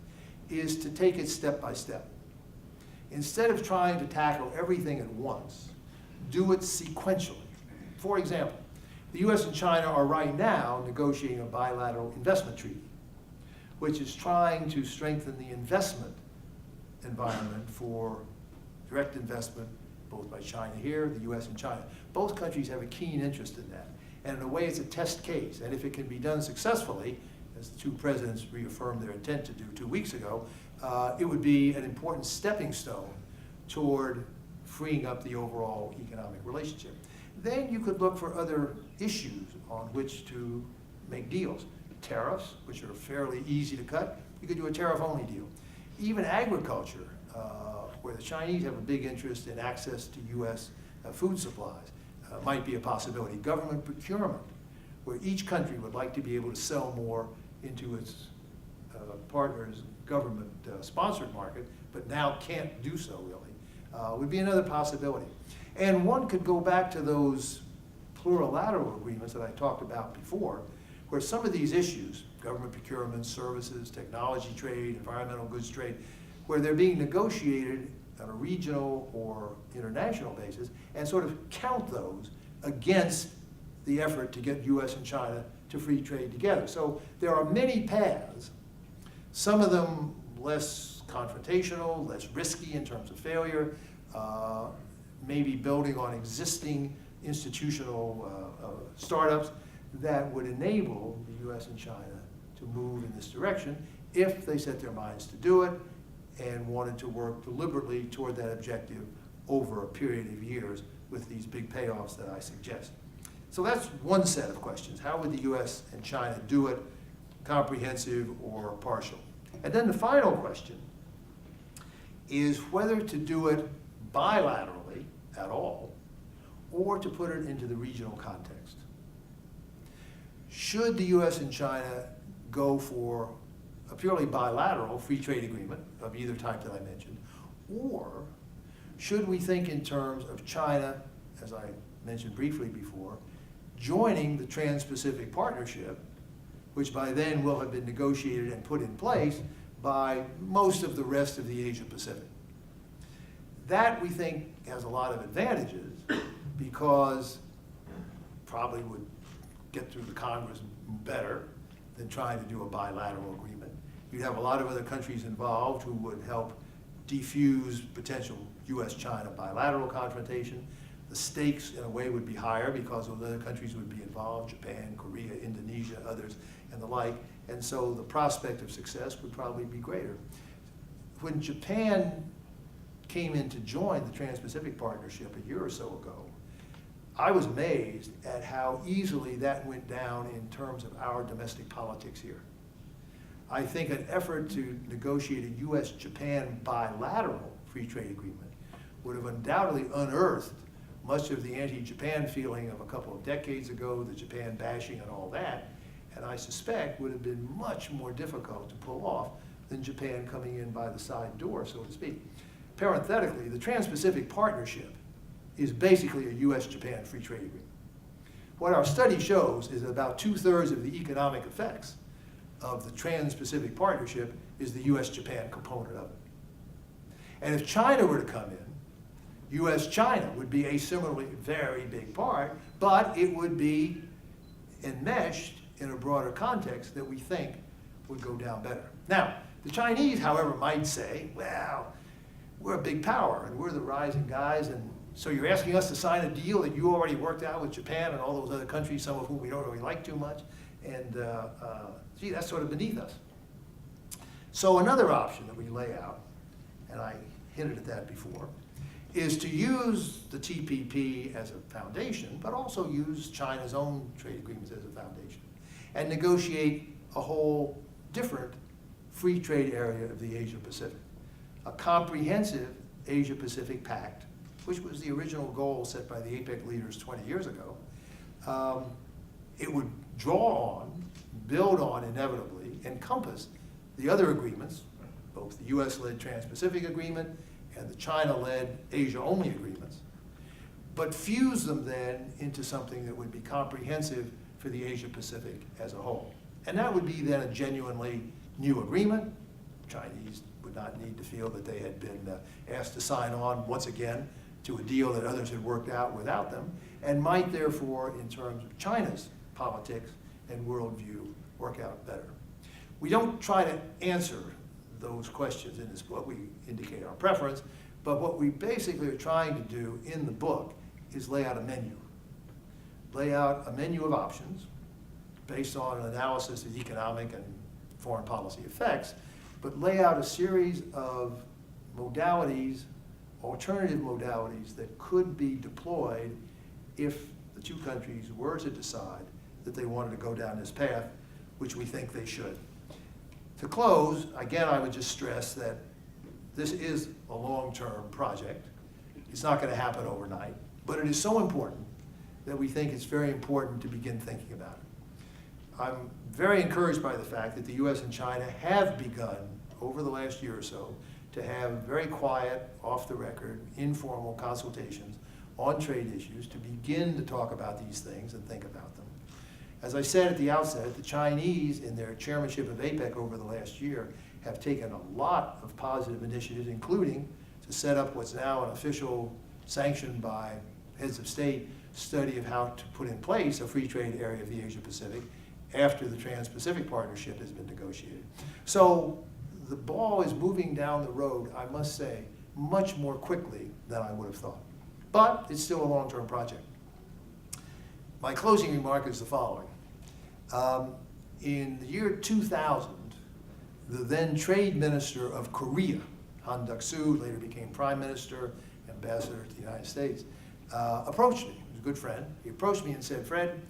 is to take it step by step. Instead of trying to tackle everything at once, do it sequentially. For example, the U.S. and China are right now negotiating a bilateral investment treaty, which is trying to strengthen the investment environment for direct investment, both by China here, the U.S. and China. Both countries have a keen interest in that. And in a way, it's a test case. And if it can be done successfully, as the 2 presidents reaffirmed their intent to do 2 weeks ago, it would be an important stepping stone toward freeing up the overall economic relationship. Then you could look for other issues on which to make deals. Tariffs, which are fairly easy to cut, you could do a tariff-only deal. Even agriculture, where the Chinese have a big interest in access to U.S. Food supplies, might be a possibility. Government procurement, where each country would like to be able to sell more into its partners' government-sponsored market, but now can't do so really, would be another possibility. And one could go back to those plurilateral agreements that I talked about before, where some of these issues, government procurement, services, technology trade, environmental goods trade, where they're being negotiated on a regional or international basis, and sort of count those against the effort to get US and China to free trade together. So there are many paths, some of them less confrontational, less risky in terms of failure, maybe building on existing institutional startups that would enable the US and China to move in this direction if they set their minds to do it and wanted to work deliberately toward that objective over a period of years with these big payoffs that I suggest. So that's one set of questions. How would the US and China do it, comprehensive or partial? And then the final question is whether to do it bilaterally at all or to put it into the regional context. Should the US and China go for a purely bilateral free trade agreement of either type that I mentioned, or should we think in terms of China, as I mentioned briefly before, joining the Trans-Pacific Partnership, which by then will have been negotiated and put in place by most of the rest of the Asia Pacific. That we think has a lot of advantages because probably would get through the Congress better than trying to do a bilateral agreement. You'd have a lot of other countries involved who would help defuse potential US-China bilateral confrontation. The stakes, in a way, would be higher because other countries would be involved, Japan, Korea, Indonesia, others, and the like. And so the prospect of success would probably be greater. When Japan came in to join the Trans-Pacific Partnership a year or so ago, I was amazed at how easily that went down in terms of our domestic politics here. I think an effort to negotiate a US-Japan bilateral free trade agreement would have undoubtedly unearthed much of the anti-Japan feeling of a couple of decades ago, the Japan bashing and all that, and I suspect would have been much more difficult to pull off than Japan coming in by the side door, so to speak. Parenthetically, the Trans-Pacific Partnership is basically a US-Japan free trade agreement. What our study shows is that about 2/3 of the economic effects of the Trans-Pacific Partnership is the US-Japan component of it. And if China were to come in, US-China would be a similarly very big part, but it would be enmeshed in a broader context that we think would go down better. Now, the Chinese, however, might say, well, we're a big power and we're the rising guys, and so you're asking us to sign a deal that you already worked out with Japan and all those other countries, some of whom we don't really like too much, and gee, that's sort of beneath us. So another option that we lay out, and I hinted at that before, is to use the TPP as a foundation, but also use China's own trade agreements as a foundation, and negotiate a whole different free trade area of the Asia Pacific, a comprehensive Asia Pacific Pact, which was the original goal set by the APEC leaders 20 years ago. It would draw on, build on inevitably, encompass the other agreements, both the US-led Trans-Pacific Agreement and the China-led Asia-only agreements, but fuse them then into something that would be comprehensive for the Asia-Pacific as a whole. And that would be then a genuinely new agreement. Chinese would not need to feel that they had been asked to sign on once again to a deal that others had worked out without them, and might therefore, in terms of China's politics and worldview, work out better. We don't try to answer those questions in this book. We indicate our preference, but what we basically are trying to do in the book is lay out a menu. Lay out a menu of options based on an analysis of economic and foreign policy effects, but lay out a series of modalities alternative modalities that could be deployed if the two countries were to decide that they wanted to go down this path, which we think they should. To close, again, I would just stress that this is a long-term project. It's not going to happen overnight, but it is so important that we think it's very important to begin thinking about it. I'm very encouraged by the fact that the US and China have begun, over the last year or so, to have very quiet, off-the-record, informal consultations on trade issues to begin to talk about these things and think about them. As I said at the outset, the Chinese, in their chairmanship of APEC over the last year, have taken a lot of positive initiatives, including to set up what's now an official, sanctioned by heads of state, study of how to put in place a free trade area of the Asia Pacific after the Trans-Pacific Partnership has been negotiated. So the ball is moving down the road, I must say, much more quickly than I would have thought. But it's still a long-term project. My closing remark is the following. In the year 2000, the then trade minister of Korea, Han Duck-soo, later became prime minister, ambassador to the United States, approached me. He was a good friend. He approached me and said, Fred,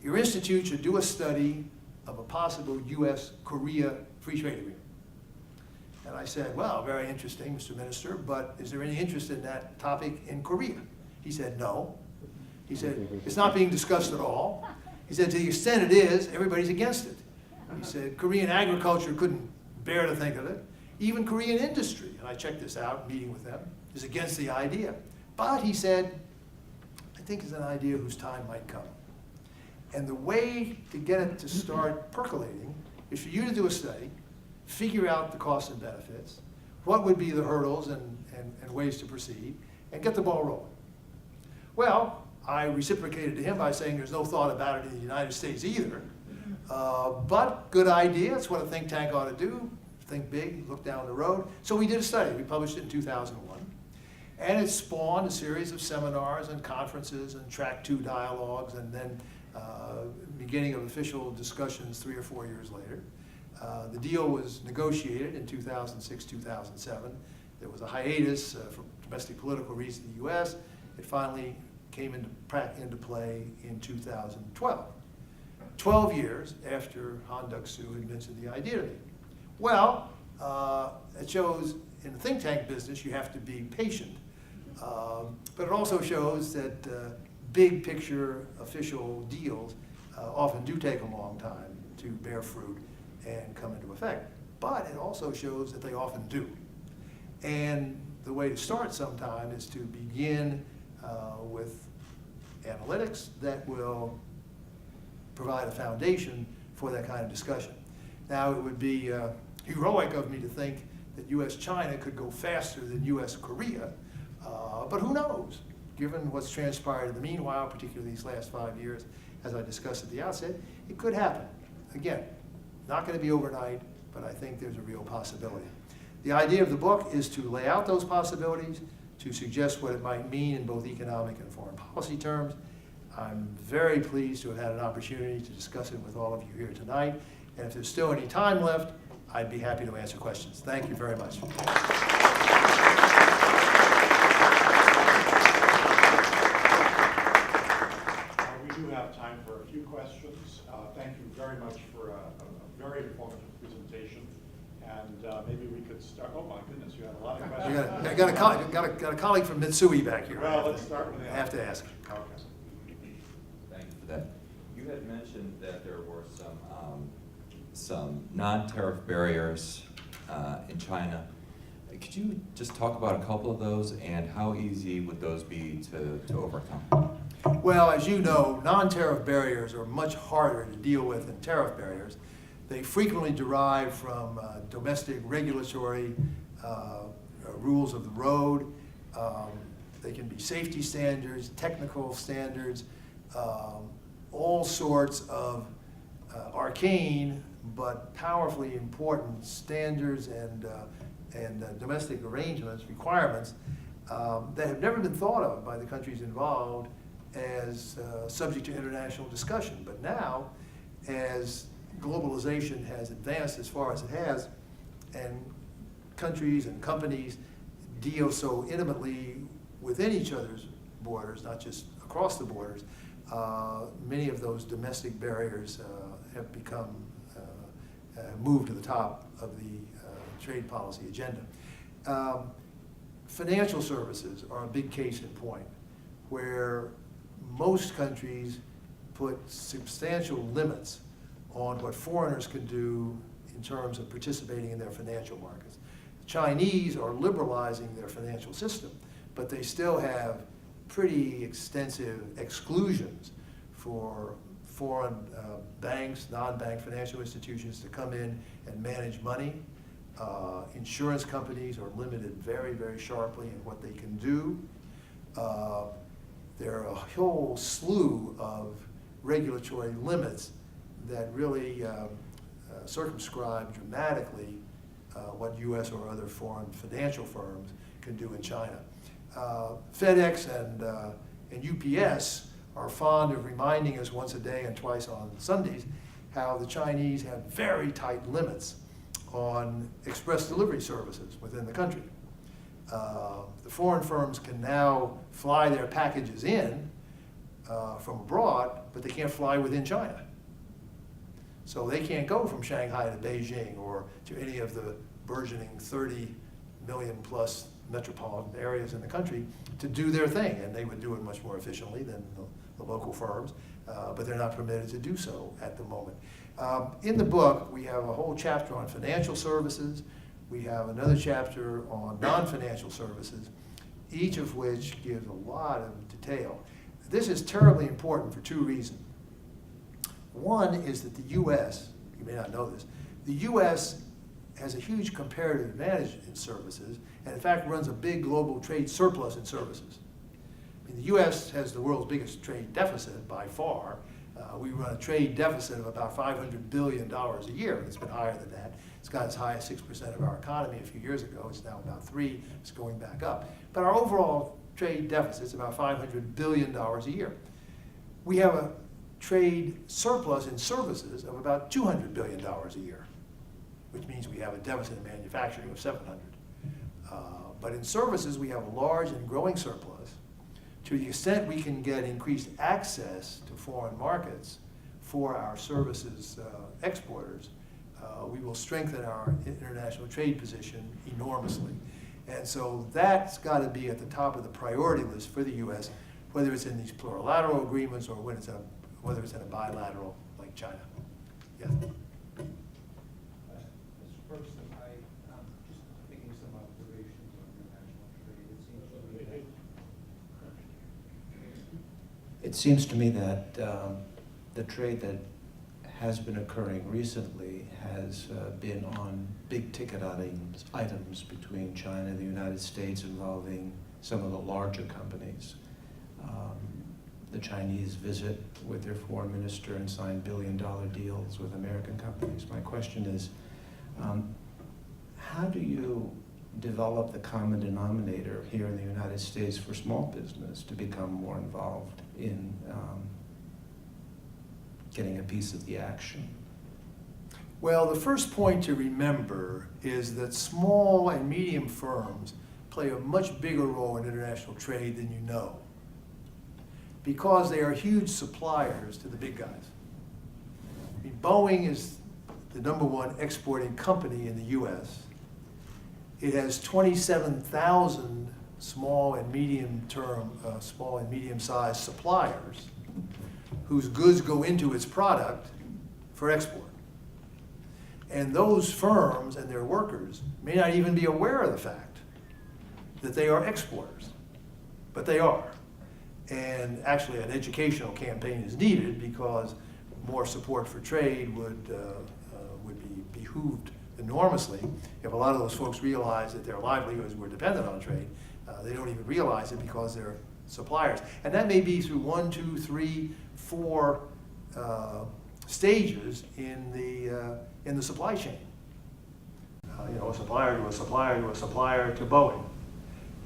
your institute should do a study of a possible US-Korea free trade agreement. And I said, well, very interesting, Mr. Minister, but is there any interest in that topic in Korea? He said, no. He said, it's not being discussed at all. He said, to the extent it is, everybody's against it. He said, Korean agriculture couldn't bear to think of it. Even Korean industry, and I checked this out, meeting with them, is against the idea. But he said, I think it's an idea whose time might come. And the way to get it to start percolating is for you to do a study, figure out the costs and benefits, what would be the hurdles and ways to proceed, and get the ball rolling. Well, I reciprocated to him by saying there's no thought about it in the United States either. But good idea, it's what a think tank ought to do. Think big, look down the road. So we did a study, we published it in 2001. And it spawned a series of seminars and conferences and track 2 dialogues, and then beginning of official discussions 3 or 4 years later. The deal was negotiated in 2006, 2007. There was a hiatus for domestic political reasons in the US. It finally came into play in 2012. 12 years after Han Duck-soo had mentioned the idea to me. Well, it shows in the think tank business you have to be patient. But it also shows that big picture official deals often do take a long time to bear fruit and come into effect. But it also shows that they often do. And the way to start sometime is to begin with analytics that will provide a foundation for that kind of discussion. Now, it would be heroic of me to think that US-China could go faster than US-Korea, but who knows? Given what's transpired in the meanwhile, particularly these last 5 years, as I discussed at the outset, it could happen. Again, not going to be overnight, but I think there's a real possibility. The idea of the book is to lay out those possibilities, to suggest what it might mean in both economic and foreign policy terms. I'm very pleased to have had an opportunity to discuss it with all of you here tonight. And if there's still any time left, I'd be happy to answer questions. Thank you very much. We do have time for a few questions. Thank you very much for a very informative presentation. And maybe we could start. Oh my goodness, you had a lot of questions. I got a colleague from Mitsui back here. Well, let's start with the I have to ask. Okay. Thank you for that. You had mentioned that there were some non-tariff barriers in China. Could you just talk about a couple of those and how easy would those be to overcome? Well, as you know, non-tariff barriers are much harder to deal with than tariff barriers. They frequently derive from domestic regulatory rules of the road. They can be safety standards, technical standards, all sorts of arcane but powerfully important standards and domestic arrangements, requirements that have never been thought of by the countries involved as subject to international discussion. But now, as globalization has advanced as far as it has, and countries and companies deal so intimately within each other's borders, not just across the borders, many of those domestic barriers have become moved to the top of the trade policy agenda. Financial services are a big case in point, where most countries put substantial limits on what foreigners can do in terms of participating in their financial markets. The Chinese are liberalizing their financial system, but they still have pretty extensive exclusions for foreign banks, non-bank financial institutions to come in and manage money. Insurance companies are limited very, very sharply in what they can do. There are a whole slew of regulatory limits that really circumscribe dramatically what U.S. or other foreign financial firms can do in China. FedEx and UPS are fond of reminding us once a day and twice on Sundays how the Chinese have very tight limits on express delivery services within the country. The foreign firms can now fly their packages in from abroad, but they can't fly within China. So they can't go from Shanghai to Beijing or to any of the burgeoning 30 million plus metropolitan areas in the country to do their thing, and they would do it much more efficiently than the local firms, but they're not permitted to do so at the moment. In the book, we have a whole chapter on financial services. We have another chapter on non-financial services, each of which gives a lot of detail. This is terribly important for two reasons. One is that the U.S., you may not know this, the U.S. has a huge comparative advantage in services, and in fact runs a big global trade surplus in services. I mean, the U.S. has the world's biggest trade deficit by far. We run a trade deficit of about $500 billion a year. It's been higher than that. It's got as high as 6% of our economy a few years ago. It's now about 3%. It's going back up. But our overall trade deficit is about $500 billion a year. We have a trade surplus in services of about $200 billion a year, which means we have a deficit in manufacturing of 700. But in services, we have a large and growing surplus. To the extent we can get increased access to foreign markets for our services exporters, we will strengthen our international trade position enormously. And so that's got to be at the top of the priority list for the U.S., whether it's in these plurilateral agreements or whether it's in a bilateral like China. Yes? Mr. Ferguson, I'm just making some observations on international trade. It seems to me that the trade that has been occurring recently has been on big ticket items between China and the United States involving some of the larger companies. The Chinese visit with their foreign minister and sign billion-dollar deals with American companies. My question is, how do you develop the common denominator here in the United States for small business to become more involved in getting a piece of the action? Well, the first point to remember is that small and medium firms play a much bigger role in international trade than you know, because they are huge suppliers to the big guys. I mean, Boeing is the #1 exporting company in the U.S. It has 27,000 small and medium-sized suppliers whose goods go into its product for export. And those firms and their workers may not even be aware of the fact that they are exporters, but they are. And actually an educational campaign is needed because more support for trade would be behooved enormously if a lot of those folks realize that their livelihoods were dependent on trade. They don't even realize it because they're suppliers. And that may be through 1, 2, 3, 4 stages in the supply chain. A supplier to a supplier to a supplier to Boeing.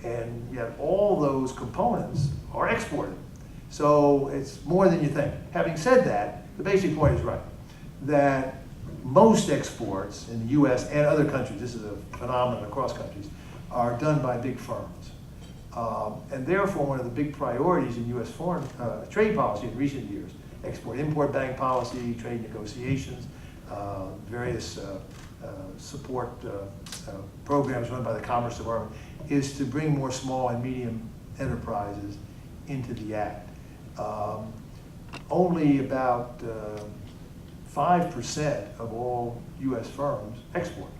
And yet all those components are exported. So it's more than you think. Having said that, the basic point is right, that most exports in the US and other countries, this is a phenomenon across countries, are done by big firms. And therefore, one of the big priorities in U.S. foreign trade policy in recent years, export-import bank policy, trade negotiations, various support programs run by the Commerce Department, is to bring more small and medium enterprises into the Act. Only about 5% of all U.S. firms export.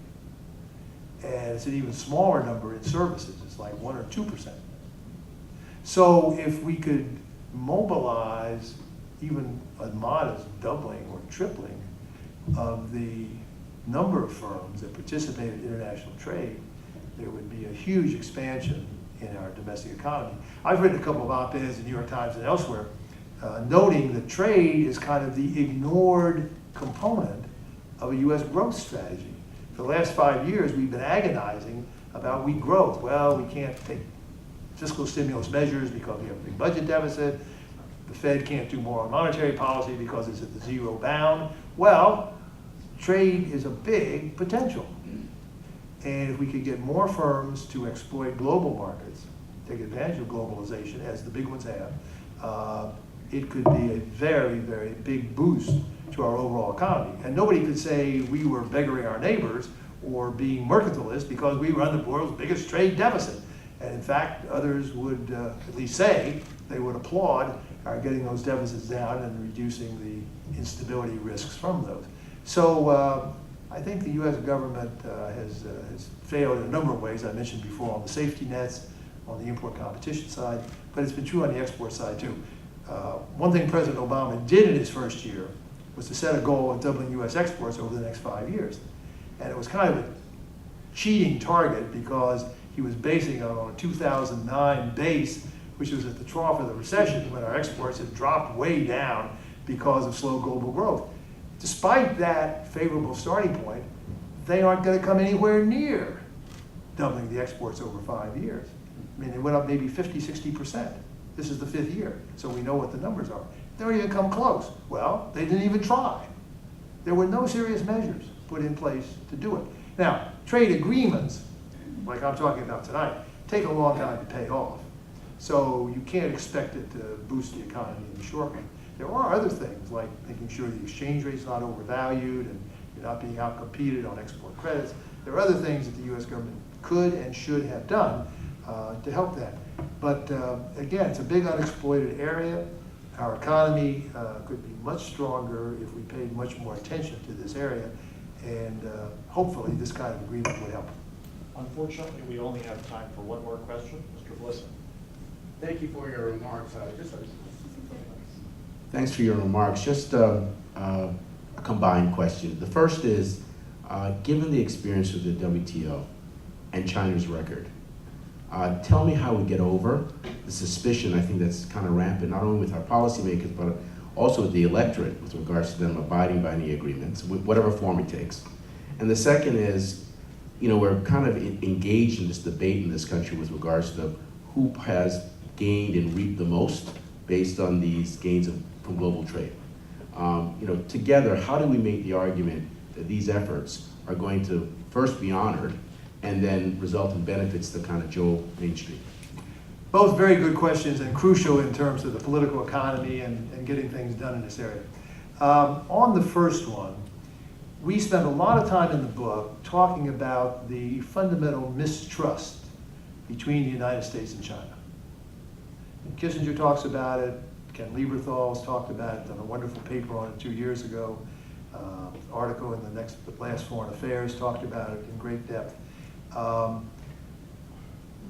And it's an even smaller number in services. It's like 1 or 2%. So if we could mobilize even a modest doubling or tripling of the number of firms that participate in international trade, there would be a huge expansion in our domestic economy. I've written a couple of op-eds in the New York Times and elsewhere noting that trade is kind of the ignored component of a U.S. growth strategy. For the last 5 years, we've been agonizing about weak growth. Well, we can't take fiscal stimulus measures because we have a big budget deficit. The Fed can't do more on monetary policy because it's at the zero bound. Well, trade is a big potential. And if we could get more firms to exploit global markets, take advantage of globalization, as the big ones have, it could be a very, very big boost to our overall economy. And nobody could say we were beggaring our neighbors or being mercantilist because we run the world's biggest trade deficit. And in fact, others would at least say they would applaud our getting those deficits down and reducing the instability risks from those. So I think the U.S. government has failed in a number of ways. I mentioned before on the safety nets, on the import competition side, but it's been true on the export side too. One thing President Obama did in his first year was to set a goal of doubling U.S. exports over the next 5 years. And it was kind of a cheating target because he was basing it on a 2009 base, which was at the trough of the recession when our exports had dropped way down because of slow global growth. Despite that favorable starting point, they aren't going to come anywhere near doubling the exports over 5 years. I mean, they went up maybe 50, 60%. This is the 5th year, so we know what the numbers are. They don't even come close. Well, they didn't even try. There were no serious measures put in place to do it. Now, trade agreements, like I'm talking about tonight, take a long time to pay off. So you can't expect it to boost the economy in the short run. There are other things, like making sure the exchange rate's not overvalued and you're not being outcompeted on export credits. There are other things that the U.S. government could and should have done to help that. But again, it's a big unexploited area. Our economy could be much stronger if we paid much more attention to this area, and hopefully this kind of agreement would help. Unfortunately, we only have time for one more question. Mr. Blisson. Thank you for your remarks. Thanks for your remarks. Just a combined question. The first is, given the experience of the WTO and China's record, tell me how we get over the suspicion, I think that's kind of rampant, not only with our policymakers, but also with the electorate with regards to them abiding by any agreements, whatever form it takes. And the second is, you know, we're kind of engaged in this debate in this country with regards to who has gained and reaped the most based on these gains from global trade. You know, together, how do we make the argument that these efforts are going to first be honored and then result in benefits to kind of Joe Main Street? Both very good questions and crucial in terms of the political economy and getting things done in this area. On the first one, we spend a lot of time in the book talking about the fundamental mistrust between the United States and China. And Kissinger talks about it, Ken Lieberthal's talked about it, done a wonderful paper on it 2 years ago. Article in the last Foreign Affairs talked about it in great depth.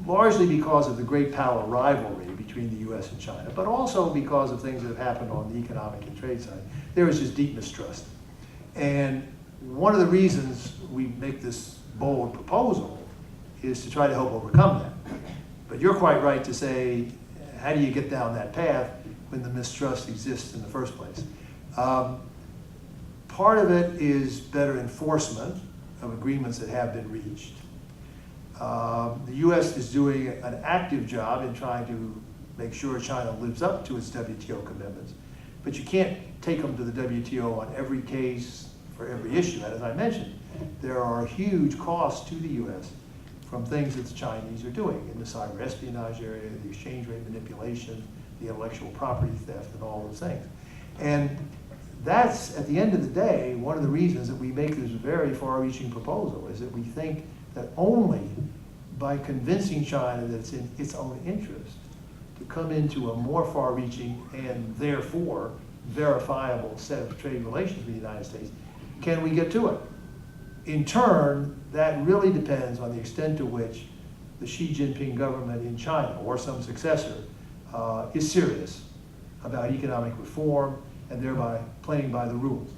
Largely because of the great power rivalry between the U.S. and China, but also because of things that have happened on the economic and trade side. There is just deep mistrust. And one of the reasons we make this bold proposal is to try to help overcome that. But you're quite right to say, how do you get down that path when the mistrust exists in the first place? Part of it is better enforcement of agreements that have been reached. The U.S. is doing an active job in trying to make sure China lives up to its WTO commitments, but you can't take them to the WTO on every case for every issue. And as I mentioned, there are huge costs to the U.S. from things that the Chinese are doing in the cyber espionage area, the exchange rate manipulation, the intellectual property theft, and all those things. And that's, at the end of the day, one of the reasons that we make this very far-reaching proposal, is that we think that only by convincing China that it's in its own interest to come into a more far-reaching and therefore verifiable set of trade relations with the United States can we get to it. In turn, that really depends on the extent to which the Xi Jinping government in China, or some successor, is serious about economic reform and thereby playing by the rules.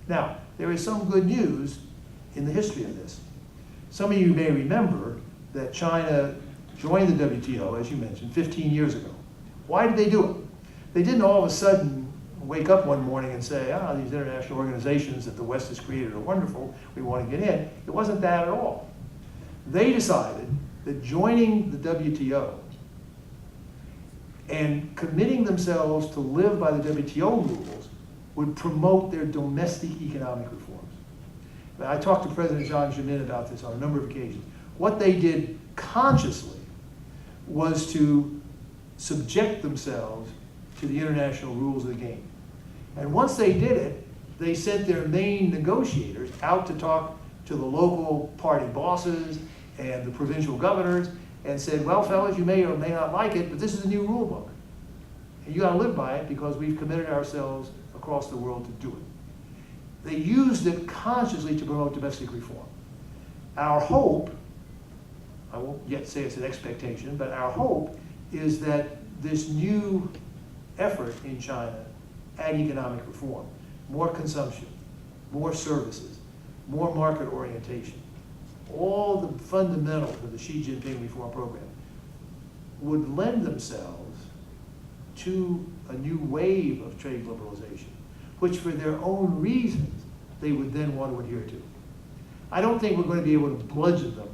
Now, there is some good news in the history of this. Some of you may remember that China joined the WTO, as you mentioned, 15 years ago. Why did they do it? They didn't all of a sudden wake up one morning and say, these international organizations that the West has created are wonderful, we want to get in. It wasn't that at all. They decided that joining the WTO and committing themselves to live by the WTO rules would promote their domestic economic reforms. Now, I talked to President Jiang Zemin about this on a number of occasions. What they did consciously was to subject themselves to the international rules of the game. And once they did it, they sent their main negotiators out to talk to the local party bosses and the provincial governors and said, well, fellas, you may or may not like it, but this is a new rule book. And you gotta live by it because we've committed ourselves across the world to do it. They used it consciously to promote domestic reform. Our hope, I won't yet say it's an expectation, but our hope is that this new effort in China at economic reform, more consumption, more services, more market orientation, all the fundamentals of the Xi Jinping reform program would lend themselves to a new wave of trade liberalization, which for their own reasons they would then want to adhere to. I don't think we're going to be able to bludgeon them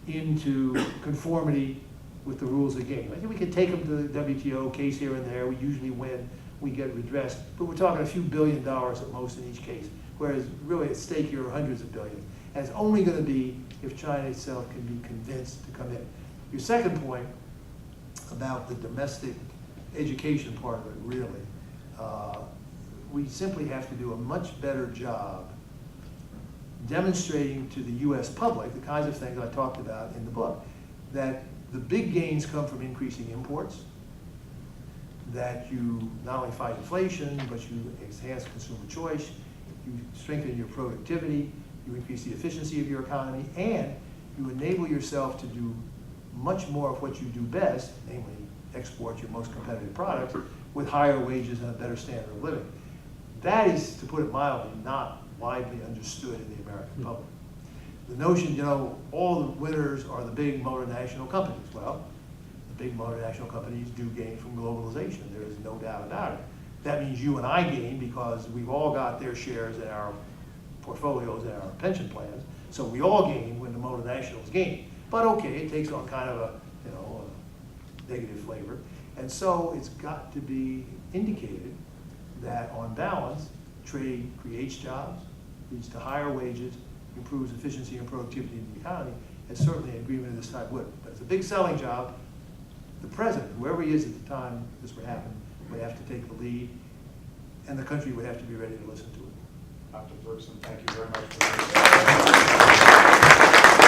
into conformity with the rules of the game. I think we can take them to the WTO, case here and there, we usually win, we get redressed, but we're talking a few $1 billion at most in each case, whereas really at stake here are hundreds of billions. And it's only going to be if China itself can be convinced to come in. Your second point about the domestic education part of it, really, we simply have to do a much better job demonstrating to the US public the kinds of things I talked about in the book, that the big gains come from increasing imports, that you not only fight inflation, but you enhance consumer choice, you strengthen your productivity, you increase the efficiency of your economy, and you enable yourself to do much more of what you do best, namely export your most competitive products, with higher wages and a better standard of living. That is, to put it mildly, not widely understood in the American public. The notion, you know, all the winners are the big multinational companies. Well, the big multinational companies do gain from globalization. There is no doubt about it. That means you and I gain because we've all got their shares in our portfolios and our pension plans. So we all gain when the multinationals gain. But okay, it takes on kind of a, you know, a negative flavor. And so it's got to be indicated that on balance, trade creates jobs, leads to higher wages, improves efficiency and productivity in the economy, and certainly an agreement of this type would. But it's a big selling job. The president, whoever he is at the time this would happen, would have to take the lead, and the country would have to be ready to listen to it. Dr. Bergson, thank you very much for this.